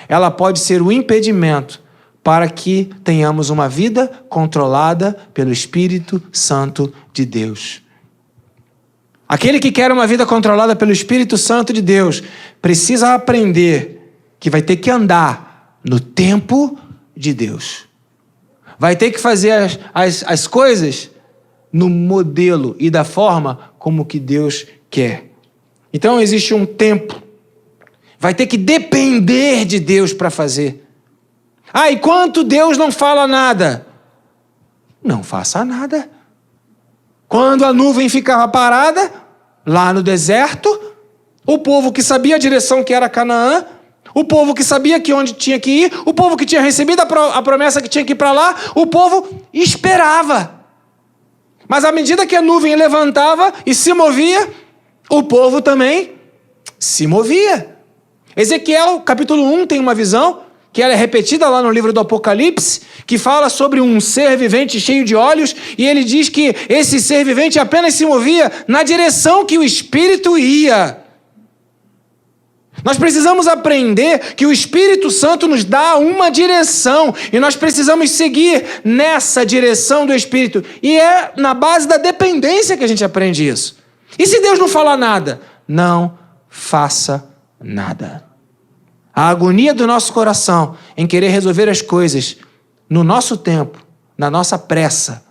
ela pode ser o impedimento para que tenhamos uma vida controlada pelo Espírito Santo de Deus. Aquele que quer uma vida controlada pelo Espírito Santo de Deus precisa aprender que vai ter que andar no tempo de Deus. vai ter que fazer as coisas no modelo e da forma como que Deus quer. Então existe um tempo. Vai ter que depender de Deus para fazer. Enquanto Deus não fala nada, não faça nada. Quando a nuvem ficava parada, lá no deserto, o povo que sabia a direção que era Canaã, o povo que sabia que onde tinha que ir, o povo que tinha recebido a promessa que tinha que ir para lá, o povo esperava. Mas à medida que a nuvem levantava e se movia, o povo também se movia. Ezequiel, capítulo 1, tem uma visão, que ela é repetida lá no livro do Apocalipse, que fala sobre um ser vivente cheio de olhos, e ele diz que esse ser vivente apenas se movia na direção que o Espírito ia. Nós precisamos aprender que o Espírito Santo nos dá uma direção, e nós precisamos seguir nessa direção do Espírito. E é na base da dependência que a gente aprende isso. E se Deus não falar nada? Não faça nada. A agonia do nosso coração em querer resolver as coisas no nosso tempo, na nossa pressa,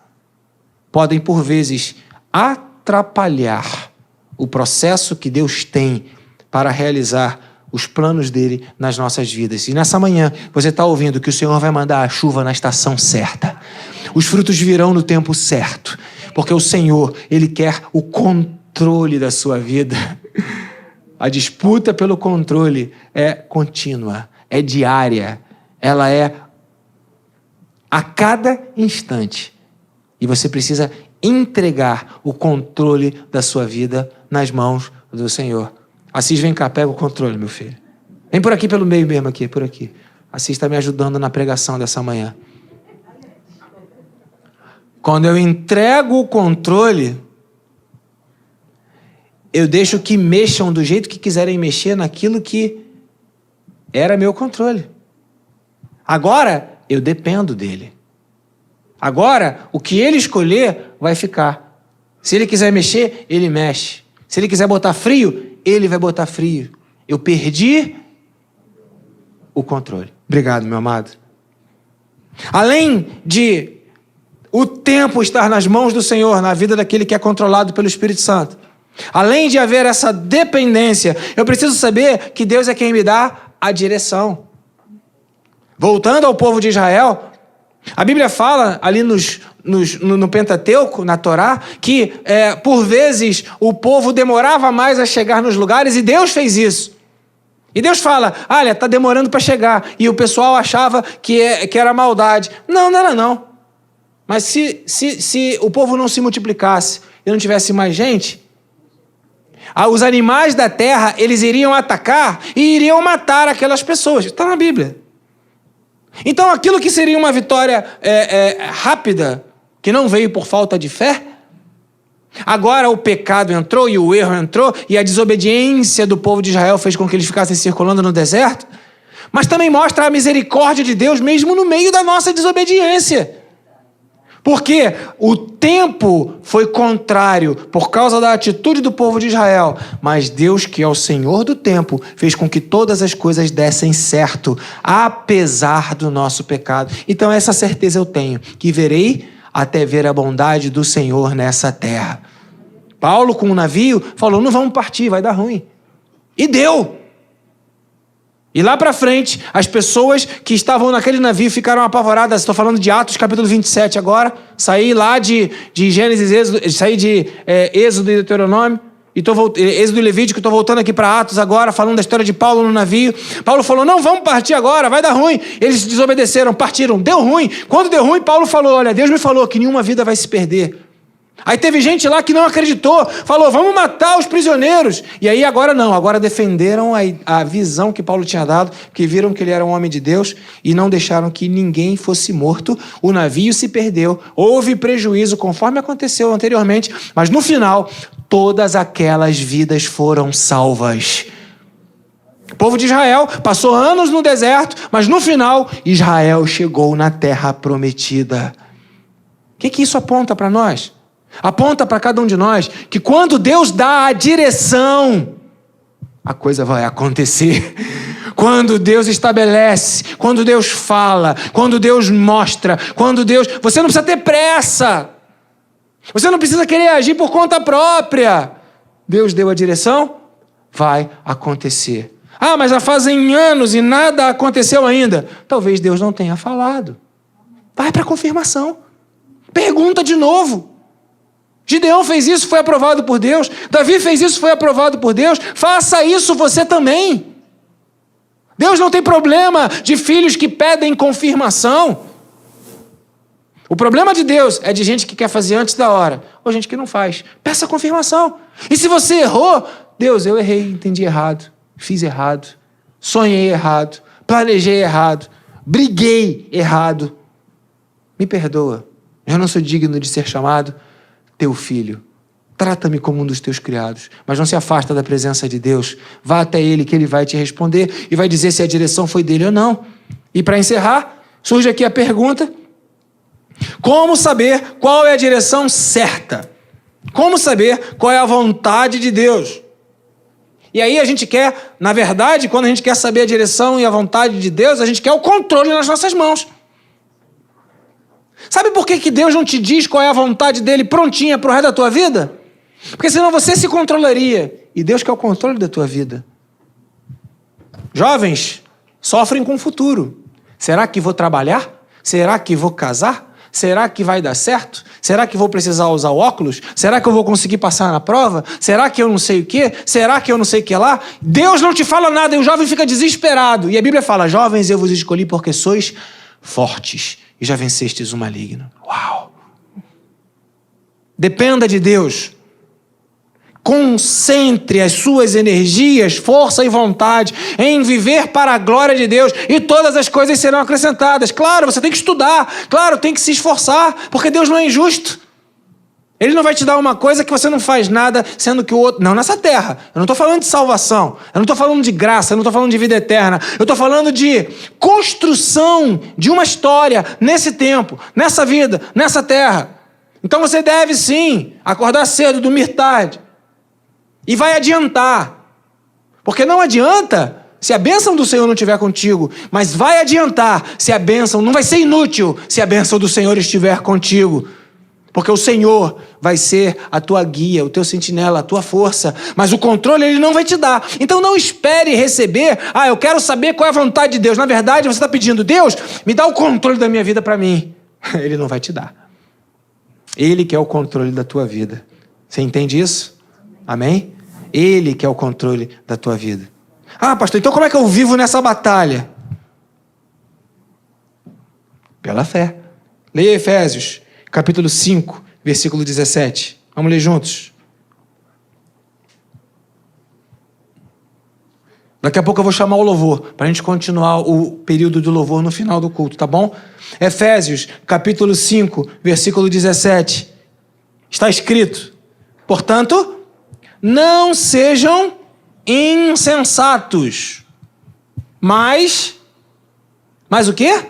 podem por vezes atrapalhar o processo que Deus tem para realizar os planos dele nas nossas vidas. E nessa manhã você está ouvindo que o Senhor vai mandar a chuva na estação certa. Os frutos virão no tempo certo, porque o Senhor, Ele quer o controle da sua vida. A disputa pelo controle é contínua, é diária, ela é a cada instante. E você precisa entregar o controle da sua vida nas mãos do Senhor. Assis, vem cá, pega o controle, meu filho. Vem por aqui pelo meio mesmo, aqui, por aqui. Assis está me ajudando na pregação dessa manhã. Quando eu entrego o controle, eu deixo que mexam do jeito que quiserem mexer naquilo que era meu controle. Agora, eu dependo dele. Agora, o que ele escolher vai ficar. Se ele quiser mexer, ele mexe. Se ele quiser botar frio, ele vai botar frio. Eu perdi o controle. Obrigado, meu amado. Além de o tempo estar nas mãos do Senhor, na vida daquele que é controlado pelo Espírito Santo, além de haver essa dependência, eu preciso saber que Deus é quem me dá a direção. Voltando ao povo de Israel, a Bíblia fala ali no Pentateuco, na Torá, que por vezes o povo demorava mais a chegar nos lugares e Deus fez isso. E Deus fala, olha, está demorando para chegar. E o pessoal achava que era maldade. Não era não. Mas se o povo não se multiplicasse e não tivesse mais gente, os animais da terra, eles iriam atacar e iriam matar aquelas pessoas. Está na Bíblia. Então, aquilo que seria uma vitória rápida, que não veio por falta de fé, agora o pecado entrou e o erro entrou e a desobediência do povo de Israel fez com que eles ficassem circulando no deserto, mas também mostra a misericórdia de Deus mesmo no meio da nossa desobediência. Porque o tempo foi contrário por causa da atitude do povo de Israel, mas Deus, que é o Senhor do tempo, fez com que todas as coisas dessem certo, apesar do nosso pecado. Então essa certeza eu tenho, que verei até ver a bondade do Senhor nessa terra. Paulo, com o navio, falou, não vamos partir, vai dar ruim. E deu. E lá para frente, as pessoas que estavam naquele navio ficaram apavoradas. Estou falando de Atos, capítulo 27 agora. Saí lá de Gênesis, Êxodo, saí de Êxodo e Deuteronômio. Êxodo e Levítico, estou voltando aqui para Atos agora, falando da história de Paulo no navio. Paulo falou, não, vamos partir agora, vai dar ruim. Eles desobedeceram, partiram, deu ruim. Quando deu ruim, Paulo falou, olha, Deus me falou que nenhuma vida vai se perder. Aí teve gente lá que não acreditou, falou, vamos matar os prisioneiros. E aí agora não, agora defenderam a visão que Paulo tinha dado, que viram que ele era um homem de Deus e não deixaram que ninguém fosse morto. O navio se perdeu, houve prejuízo conforme aconteceu anteriormente, mas no final, todas aquelas vidas foram salvas. O povo de Israel passou anos no deserto, mas no final, Israel chegou na terra prometida. O que isso aponta para nós? Aponta para cada um de nós que quando Deus dá a direção, a coisa vai acontecer. Quando Deus estabelece, quando Deus fala, quando Deus mostra, quando Deus... Você não precisa ter pressa. Você não precisa querer agir por conta própria. Deus deu a direção, vai acontecer. Ah, mas já fazem anos e nada aconteceu ainda. Talvez Deus não tenha falado. Vai para a confirmação. Pergunta de novo. Gideão fez isso, foi aprovado por Deus. Davi fez isso, foi aprovado por Deus. Faça isso você também. Deus não tem problema de filhos que pedem confirmação. O problema de Deus é de gente que quer fazer antes da hora, ou gente que não faz. Peça confirmação. E se você errou, Deus, eu errei, entendi errado, fiz errado, sonhei errado, planejei errado, briguei errado. Me perdoa, eu não sou digno de ser chamado teu filho. Trata-me como um dos teus criados, mas não se afasta da presença de Deus. Vá até Ele que Ele vai te responder e vai dizer se a direção foi dele ou não. E para encerrar, surge aqui a pergunta: como saber qual é a direção certa? Como saber qual é a vontade de Deus? E aí a gente quer, na verdade, quando a gente quer saber a direção e a vontade de Deus, a gente quer o controle nas nossas mãos. Sabe por que Deus não te diz qual é a vontade dele prontinha para o resto da tua vida? Porque senão você se controlaria. E Deus quer o controle da tua vida. Jovens sofrem com o futuro. Será que vou trabalhar? Será que vou casar? Será que vai dar certo? Será que vou precisar usar óculos? Será que eu vou conseguir passar na prova? Será que eu não sei o quê? Será que eu não sei o que lá? Deus não te fala nada e o jovem fica desesperado. E a Bíblia fala: jovens, eu vos escolhi porque sois fortes e já vencestes o maligno. Uau! Dependa de Deus. Concentre as suas energias, força e vontade em viver para a glória de Deus e todas as coisas serão acrescentadas. Claro, você tem que estudar, claro, tem que se esforçar, porque Deus não é injusto. Ele não vai te dar uma coisa que você não faz nada, sendo que o outro... Não, nessa terra. Eu não estou falando de salvação, eu não estou falando de graça, eu não estou falando de vida eterna. Eu estou falando de construção de uma história nesse tempo, nessa vida, nessa terra. Então você deve sim acordar cedo, dormir tarde. E vai adiantar. Porque não adianta se a bênção do Senhor não estiver contigo, mas vai adiantar se a bênção... Não vai ser inútil se a bênção do Senhor estiver contigo. Porque o Senhor vai ser a tua guia, o teu sentinela, a tua força. Mas o controle Ele não vai te dar. Então não espere receber: ah, eu quero saber qual é a vontade de Deus. Na verdade, você está pedindo: Deus, me dá o controle da minha vida para mim. Ele não vai te dar. Ele quer o controle da tua vida. Você entende isso? Amém? Ele quer o controle da tua vida. Ah, pastor, então como é que eu vivo nessa batalha? Pela fé. Leia Efésios, capítulo 5, versículo 17. Vamos ler juntos. Daqui a pouco eu vou chamar o louvor, para a gente continuar o período do louvor no final do culto, tá bom? Efésios, capítulo 5, versículo 17. Está escrito: portanto, não sejam insensatos, mas o quê?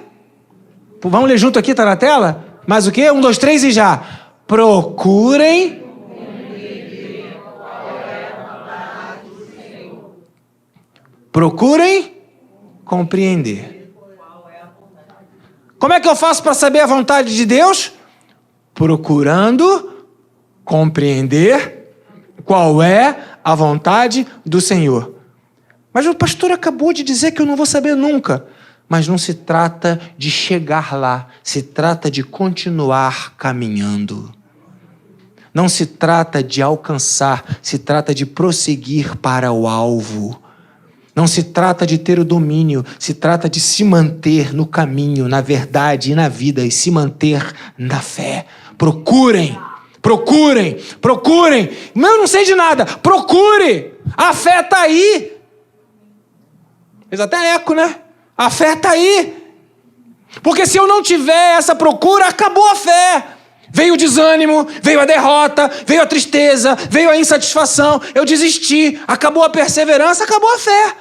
Vamos ler junto aqui, tá na tela? Mas o quê? 1, 2, 3 e já. Procurem compreender. Como é que eu faço para saber a vontade de Deus? Procurando compreender qual é a vontade do Senhor. Mas o pastor acabou de dizer que eu não vou saber nunca. Mas não se trata de chegar lá, se trata de continuar caminhando. Não se trata de alcançar, se trata de prosseguir para o alvo. Não se trata de ter o domínio, se trata de se manter no caminho, na verdade e na vida, e se manter na fé. Procurem. Eu não sei de nada. Procure. A fé está aí. Fez até eco, né? A fé está aí. Porque se eu não tiver essa procura, acabou a fé. Veio o desânimo, veio a derrota, veio a tristeza, veio a insatisfação. Eu desisti, acabou a perseverança, acabou a fé.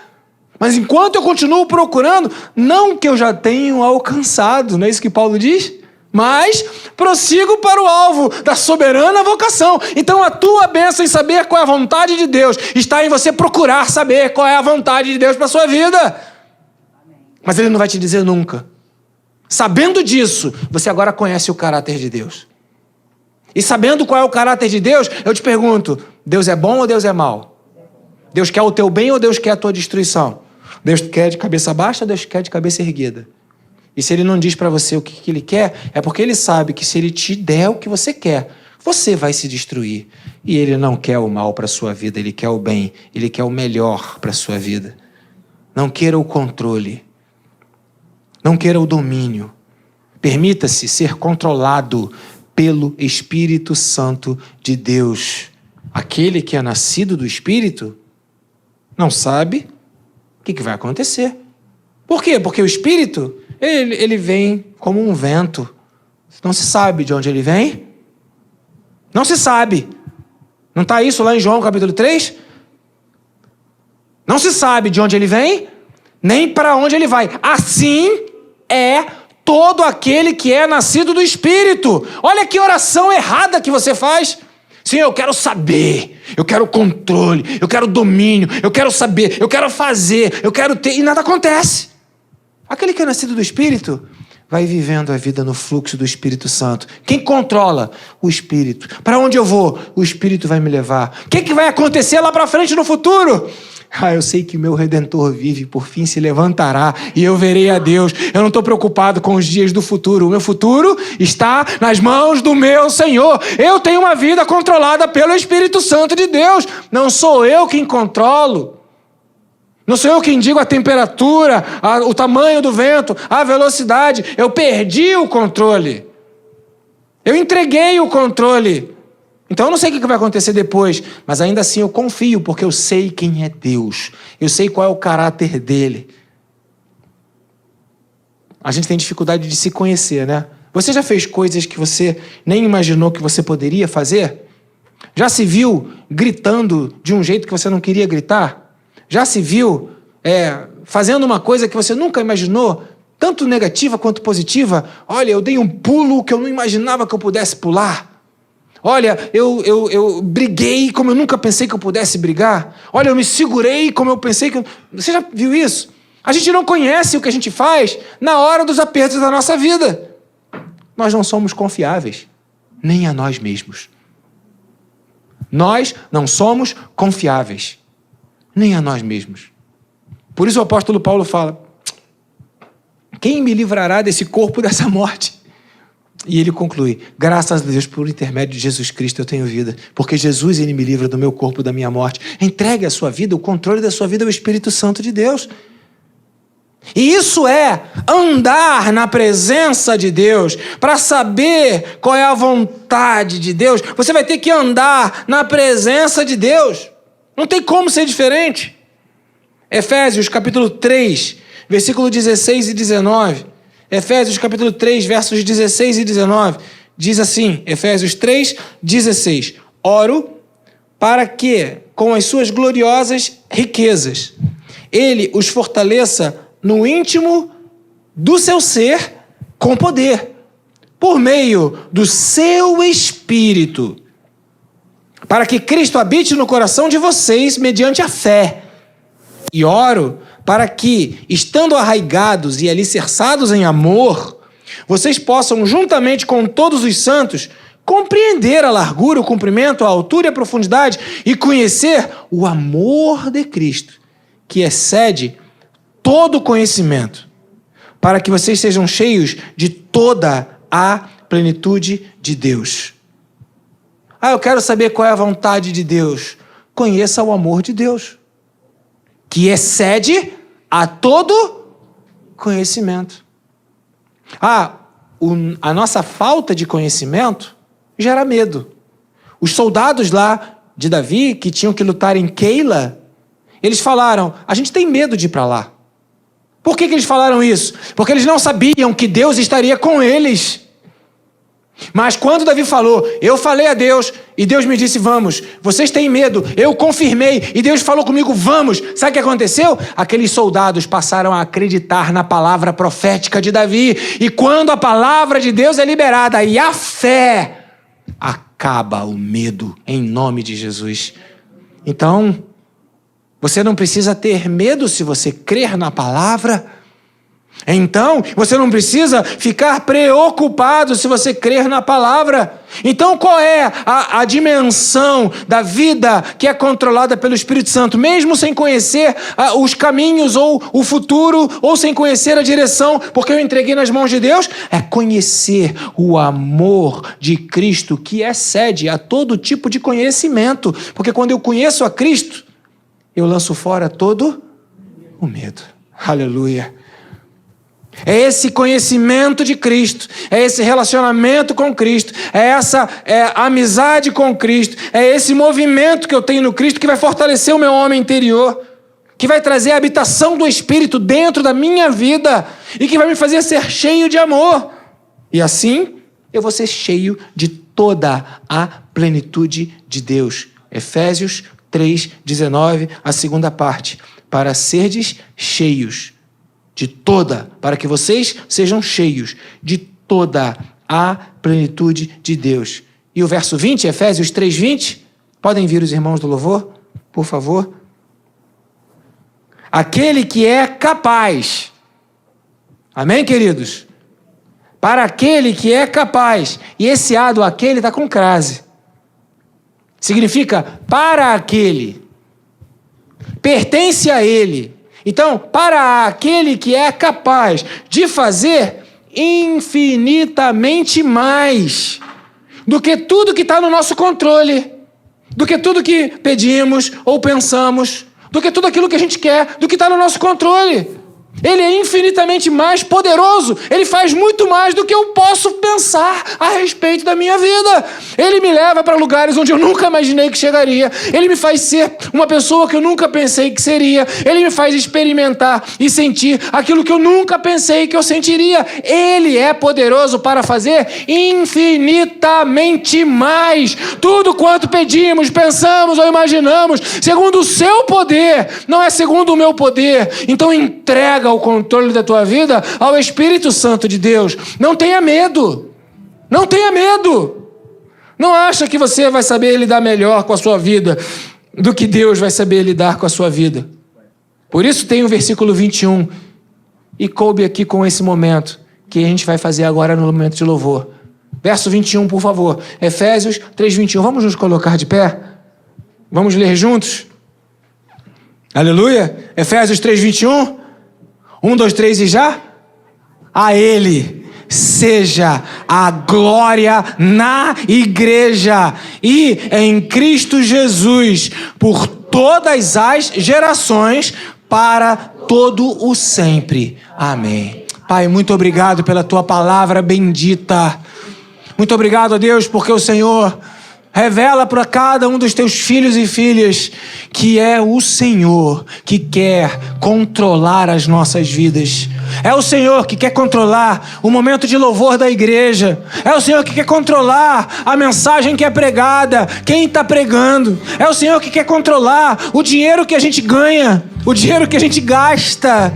Mas enquanto eu continuo procurando, não que eu já tenho alcançado, não é isso que Paulo diz? mas prossigo para o alvo da soberana vocação. Então a tua bênção em saber qual é a vontade de Deus está em você procurar saber qual é a vontade de Deus para a sua vida. Mas Ele não vai te dizer nunca. Sabendo disso, você agora conhece o caráter de Deus. E sabendo qual é o caráter de Deus, eu te pergunto, Deus é bom ou Deus é mau? Deus quer o teu bem ou Deus quer a tua destruição? Deus quer de cabeça baixa ou Deus quer de cabeça erguida? E se Ele não diz para você o que Ele quer, é porque Ele sabe que se Ele te der o que você quer, você vai se destruir. E Ele não quer o mal para a sua vida, Ele quer o bem, Ele quer o melhor para a sua vida. Não queira o controle. Não queira o domínio. Permita-se ser controlado pelo Espírito Santo de Deus. Aquele que é nascido do Espírito não sabe o que vai acontecer. Por quê? Porque o Espírito, ele vem como um vento. Não se sabe de onde ele vem. Não se sabe. Não está isso lá em João capítulo 3? Não se sabe de onde ele vem, nem para onde ele vai. Assim é todo aquele que é nascido do Espírito. Olha que oração errada que você faz. Senhor, eu quero saber, eu quero controle, eu quero domínio, eu quero saber, eu quero fazer, eu quero ter, e nada acontece. Aquele que é nascido do Espírito vai vivendo a vida no fluxo do Espírito Santo. Quem controla? O Espírito. Para onde eu vou? O Espírito vai me levar. O que vai acontecer lá para frente no futuro? Eu sei que o meu Redentor vive, por fim se levantará e eu verei a Deus. Eu não estou preocupado com os dias do futuro. O meu futuro está nas mãos do meu Senhor. Eu tenho uma vida controlada pelo Espírito Santo de Deus. Não sou eu quem controlo. Não sou eu quem digo a temperatura, o tamanho do vento, a velocidade. Eu perdi o controle. Eu entreguei o controle. Então eu não sei o que vai acontecer depois, mas ainda assim eu confio, porque eu sei quem é Deus. Eu sei qual é o caráter dele. A gente tem dificuldade de se conhecer, né? Você já fez coisas que você nem imaginou que você poderia fazer? Já se viu gritando de um jeito que você não queria gritar? Já se viu fazendo uma coisa que você nunca imaginou, tanto negativa quanto positiva? Olha, eu dei um pulo que eu não imaginava que eu pudesse pular. Olha, eu briguei como eu nunca pensei que eu pudesse brigar. Olha, eu me segurei como eu pensei que... Você já viu isso? A gente não conhece o que a gente faz na hora dos apertos da nossa vida. Nós não somos confiáveis, nem a nós mesmos. Nós não somos confiáveis, nem a nós mesmos. Por isso o apóstolo Paulo fala: quem me livrará desse corpo, dessa morte? E ele conclui: graças a Deus, por intermédio de Jesus Cristo eu tenho vida, porque Jesus, ele me livra do meu corpo, da minha morte. Entregue a sua vida, o controle da sua vida ao Espírito Santo de Deus. E isso é andar na presença de Deus. Para saber qual é a vontade de Deus, você vai ter que andar na presença de Deus. Não tem como ser diferente. Efésios capítulo 3, versículo 16 e 19. Efésios capítulo 3, versos 16 e 19, diz assim, Efésios 3, 16, oro para que, com as suas gloriosas riquezas, ele os fortaleça no íntimo do seu ser com poder, por meio do seu Espírito, para que Cristo habite no coração de vocês mediante a fé. E oro para que, estando arraigados e alicerçados em amor, vocês possam, juntamente com todos os santos, compreender a largura, o comprimento, a altura e a profundidade e conhecer o amor de Cristo, que excede todo conhecimento, para que vocês sejam cheios de toda a plenitude de Deus. Eu quero saber qual é a vontade de Deus. Conheça o amor de Deus, que excede a todo conhecimento. A nossa falta de conhecimento gera medo. Os soldados lá de Davi, que tinham que lutar em Keila, eles falaram: a gente tem medo de ir para lá. Por que eles falaram isso? Porque eles não sabiam que Deus estaria com eles. Mas quando Davi falou, eu falei a Deus e Deus me disse, vamos. Vocês têm medo, eu confirmei e Deus falou comigo, vamos. Sabe o que aconteceu? Aqueles soldados passaram a acreditar na palavra profética de Davi. E quando a palavra de Deus é liberada e a fé, acaba o medo em nome de Jesus. Então, você não precisa ter medo se você crer na palavra. Então, você não precisa ficar preocupado se você crer na palavra. Então, qual é a dimensão da vida que é controlada pelo Espírito Santo? Mesmo sem conhecer os caminhos ou o futuro, ou sem conhecer a direção, porque eu entreguei nas mãos de Deus, é conhecer o amor de Cristo, que excede a todo tipo de conhecimento. Porque quando eu conheço a Cristo, eu lanço fora todo o medo. Aleluia. É esse conhecimento de Cristo, é esse relacionamento com Cristo, é essa amizade com Cristo, é esse movimento que eu tenho no Cristo que vai fortalecer o meu homem interior, que vai trazer a habitação do Espírito dentro da minha vida e que vai me fazer ser cheio de amor. E assim eu vou ser cheio de toda a plenitude de Deus. Efésios 3:19, a segunda parte. Para serdes cheios de toda, para que vocês sejam cheios de toda a plenitude de Deus. E o verso 20, Efésios 3:20, podem vir os irmãos do louvor, por favor? Aquele que é capaz, amém, queridos? Para aquele que é capaz, e esse A do aquele está com crase, significa para aquele, pertence a ele. Então, para aquele que é capaz de fazer infinitamente mais do que tudo que está no nosso controle, do que tudo que pedimos ou pensamos, do que tudo aquilo que a gente quer, do que está no nosso controle. Ele é infinitamente mais poderoso. Ele faz muito mais do que eu posso pensar a respeito da minha vida. Ele me leva para lugares onde eu nunca imaginei que chegaria. Ele me faz ser uma pessoa que eu nunca pensei que seria. Ele me faz experimentar e sentir aquilo que eu nunca pensei que eu sentiria. Ele é poderoso para fazer infinitamente mais. Tudo quanto pedimos, pensamos ou imaginamos, segundo o seu poder, não é segundo o meu poder. Então entrega o controle da tua vida ao Espírito Santo de Deus. Não tenha medo. Não tenha medo. Não acha que você vai saber lidar melhor com a sua vida do que Deus vai saber lidar com a sua vida. Por isso tem o versículo 21. E coube aqui com esse momento que a gente vai fazer agora no momento de louvor. Verso 21, por favor. Efésios 3:21. Vamos nos colocar de pé? Vamos ler juntos? Aleluia. Efésios 3:21. 1, 2, 3 e já? A Ele seja a glória na igreja e em Cristo Jesus por todas as gerações para todo o sempre. Amém. Pai, muito obrigado pela Tua palavra bendita. Muito obrigado, Deus, porque o Senhor revela para cada um dos teus filhos e filhas que é o Senhor que quer controlar as nossas vidas. É o Senhor que quer controlar o momento de louvor da igreja. É o Senhor que quer controlar a mensagem que é pregada, quem está pregando. É o Senhor que quer controlar o dinheiro que a gente ganha, o dinheiro que a gente gasta.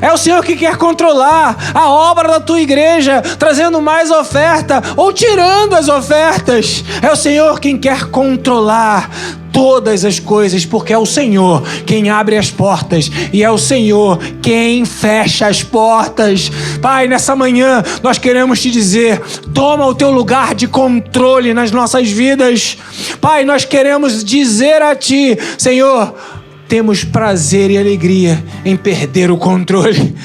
É o Senhor que quer controlar a obra da tua igreja, trazendo mais oferta ou tirando as ofertas. É o Senhor quem quer controlar todas as coisas, porque é o Senhor quem abre as portas e é o Senhor quem fecha as portas. Pai, nessa manhã nós queremos te dizer, toma o teu lugar de controle nas nossas vidas. Pai, nós queremos dizer a ti, Senhor, temos prazer e alegria em perder o controle.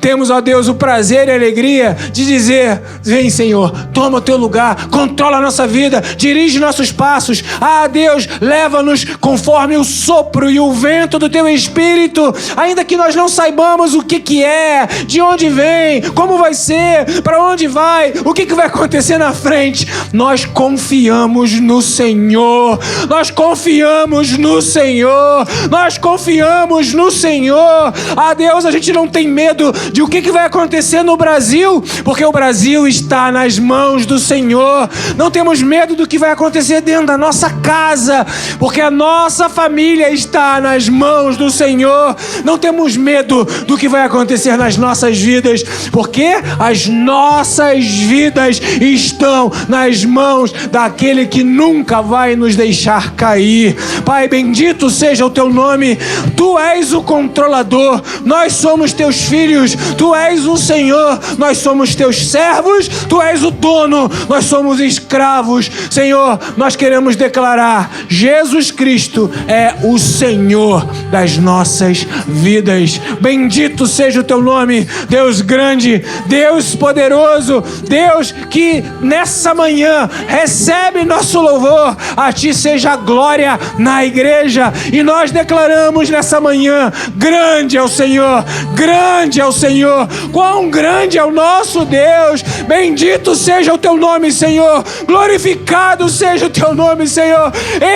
Temos, ó Deus, o prazer e a alegria de dizer, vem, Senhor, toma o teu lugar, controla a nossa vida, dirige nossos passos. Ah, Deus, leva-nos conforme o sopro e o vento do teu Espírito, ainda que nós não saibamos o que é, de onde vem, como vai ser, para onde vai, o que vai acontecer na frente. Nós confiamos no Senhor, nós confiamos no Senhor, nós confiamos no Senhor. Ah, Deus, a gente não tem medo de o que vai acontecer no Brasil, porque o Brasil está nas mãos do Senhor. Não temos medo do que vai acontecer dentro da nossa casa, porque a nossa família está nas mãos do Senhor. Não temos medo do que vai acontecer nas nossas vidas, porque as nossas vidas estão nas mãos daquele que nunca vai nos deixar cair. Pai, bendito seja o teu nome. Tu és o controlador, nós somos teus filhos. Tu és o Senhor, nós somos teus servos. Tu és o dono, nós somos escravos. Senhor, nós queremos declarar: Jesus Cristo é o Senhor das nossas vidas. Bendito seja o teu nome, Deus grande, Deus poderoso, Deus que nessa manhã recebe nosso louvor. A ti seja a glória na igreja, e nós declaramos nessa manhã: grande é o Senhor, grande é o Senhor. Quão grande é o nosso Deus. Bendito seja o teu nome, Senhor. Glorificado seja o teu nome, Senhor.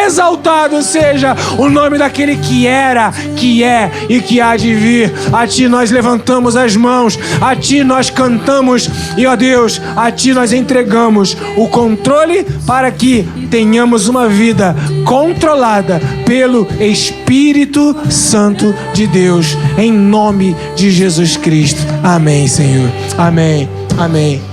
Exaltado seja o nome daquele que era, que é e que há de vir. A ti nós levantamos as mãos, a ti nós cantamos, e ó Deus, a ti nós entregamos o controle para que tenhamos uma vida controlada pelo Espírito Santo de Deus, em nome de Jesus Cristo. Amém, Senhor. Amém. Amém.